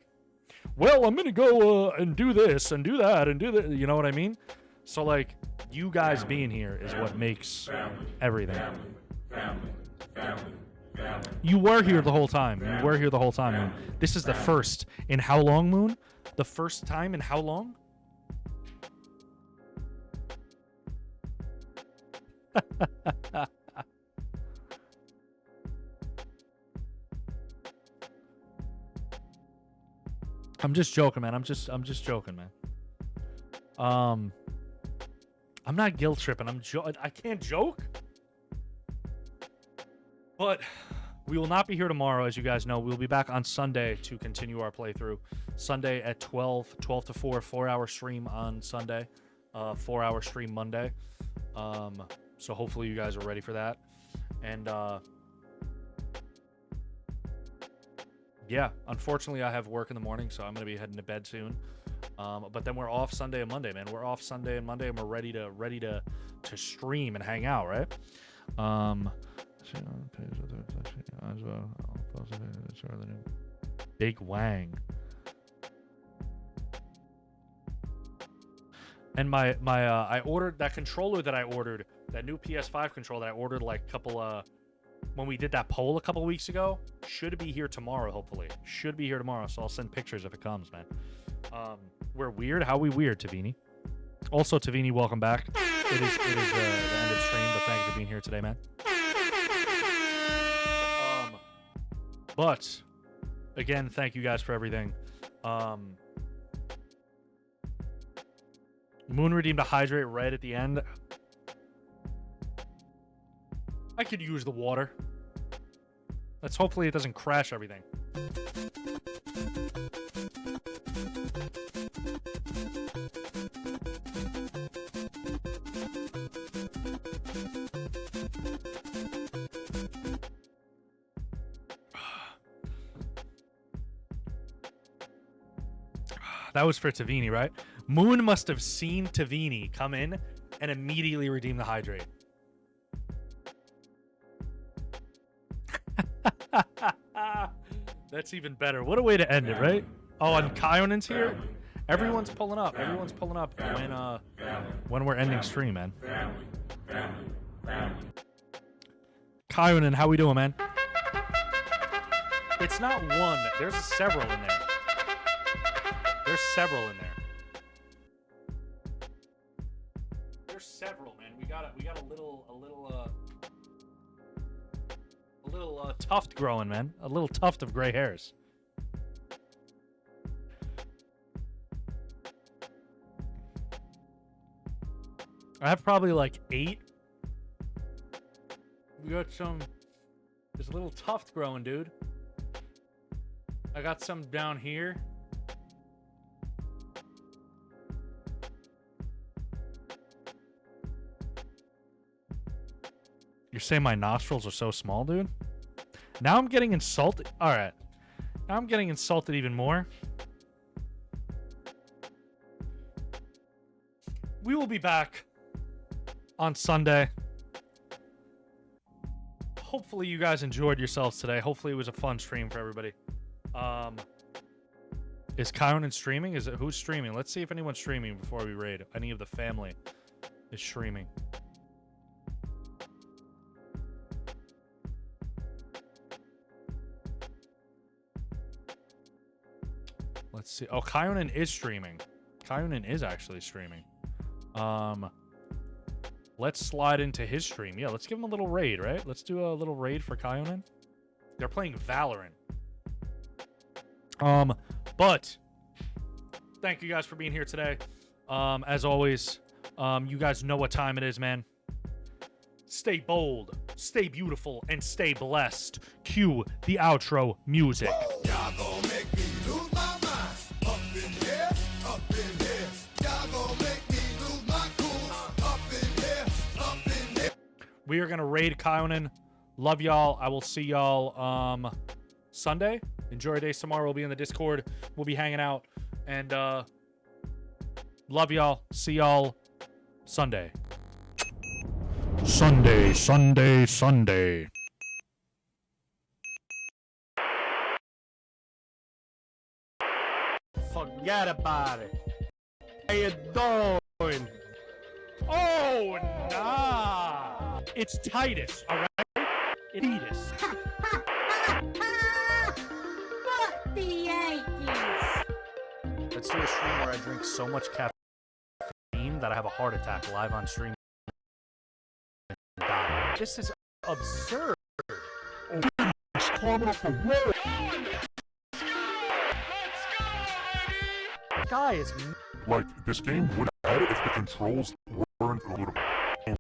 well, I'm gonna go and do this and do that and do that, you know what I mean? So like, you guys being here is what makes everything. You were here the whole time. You were here the whole time, Moon. This is the first in how long, Moon? The first time in how long? I'm just joking, man. I'm just joking, man. I'm not guilt tripping. I can't joke. But we will not be here tomorrow, as you guys know. We'll be back on Sunday to continue our playthrough. Sunday at 12 to 4, 4-hour stream on Sunday, 4-hour stream Monday. So hopefully you guys are ready for that. And yeah, unfortunately I have work in the morning, so I'm going to be heading to bed soon. But then we're off Sunday and Monday, man. We're off Sunday and Monday, and we're ready to stream and hang out, right? Big Wang. And my I ordered that controller that I ordered, that new PS5 controller that I ordered like a couple when we did that poll a couple weeks ago, should be here tomorrow, hopefully. Should be here tomorrow, so I'll send pictures if it comes, man. We're weird. How we weird, Tavini? Also, Tavini, welcome back. It is the end of stream, but thank you for being here today, man. But again, thank you guys for everything. Moon redeemed a hydrate right at the end. I could use the water. Let's hopefully it doesn't crash everything. That was for Tavini, right? Moon must have seen Tavini come in and immediately redeem the hydrate. That's even better. What a way to end it, right? Oh, and Kionen's here? Everyone's pulling up. Everyone's pulling up when we're ending stream, man. Kionen, how we doing, man? It's not one. There's several in there. There's several in there. There's several, man. We got a little tuft growing, man. A little tuft of gray hairs. I have probably like 8. We got some. There's a little tuft growing, dude. I got some down here. You're saying my nostrils are so small, dude? Now I'm getting insulted. All right. Now I'm getting insulted even more. We will be back on Sunday. Hopefully you guys enjoyed yourselves today. Hopefully it was a fun stream for everybody. Is Kyonin streaming? Is it who's streaming? Let's see if anyone's streaming before we raid. Any of the family is streaming. Let's see. Oh, Kyonin is streaming. Kyonin is actually streaming. Let's slide into his stream. Yeah, let's give him a little raid, right? Let's do a little raid for Kyonin. They're playing Valorant. But thank you guys for being here today. As always, you guys know what time it is, man. Stay bold, stay beautiful, and stay blessed. Cue the outro music. Y'all gon' make me lose my mind. Up in here, up in here. Y'all gon' make me lose my cool. Up in here, up in here. We are gonna raid Kyonin. Love y'all. I will see y'all Sunday. Enjoy your days tomorrow. We'll be in the Discord. We'll be hanging out. And love y'all. See y'all Sunday. Sunday, Sunday, Sunday. Forget about it. How you doing? Oh, nah. It's Titus, all right? It's Titus. Fuck the Yankees! Let's do a stream where I drink so much caffeine that I have a heart attack live on stream. And die. This is absurd. It's climbing up the wall. Guy is Like, this game would have had it if the controls weren't a little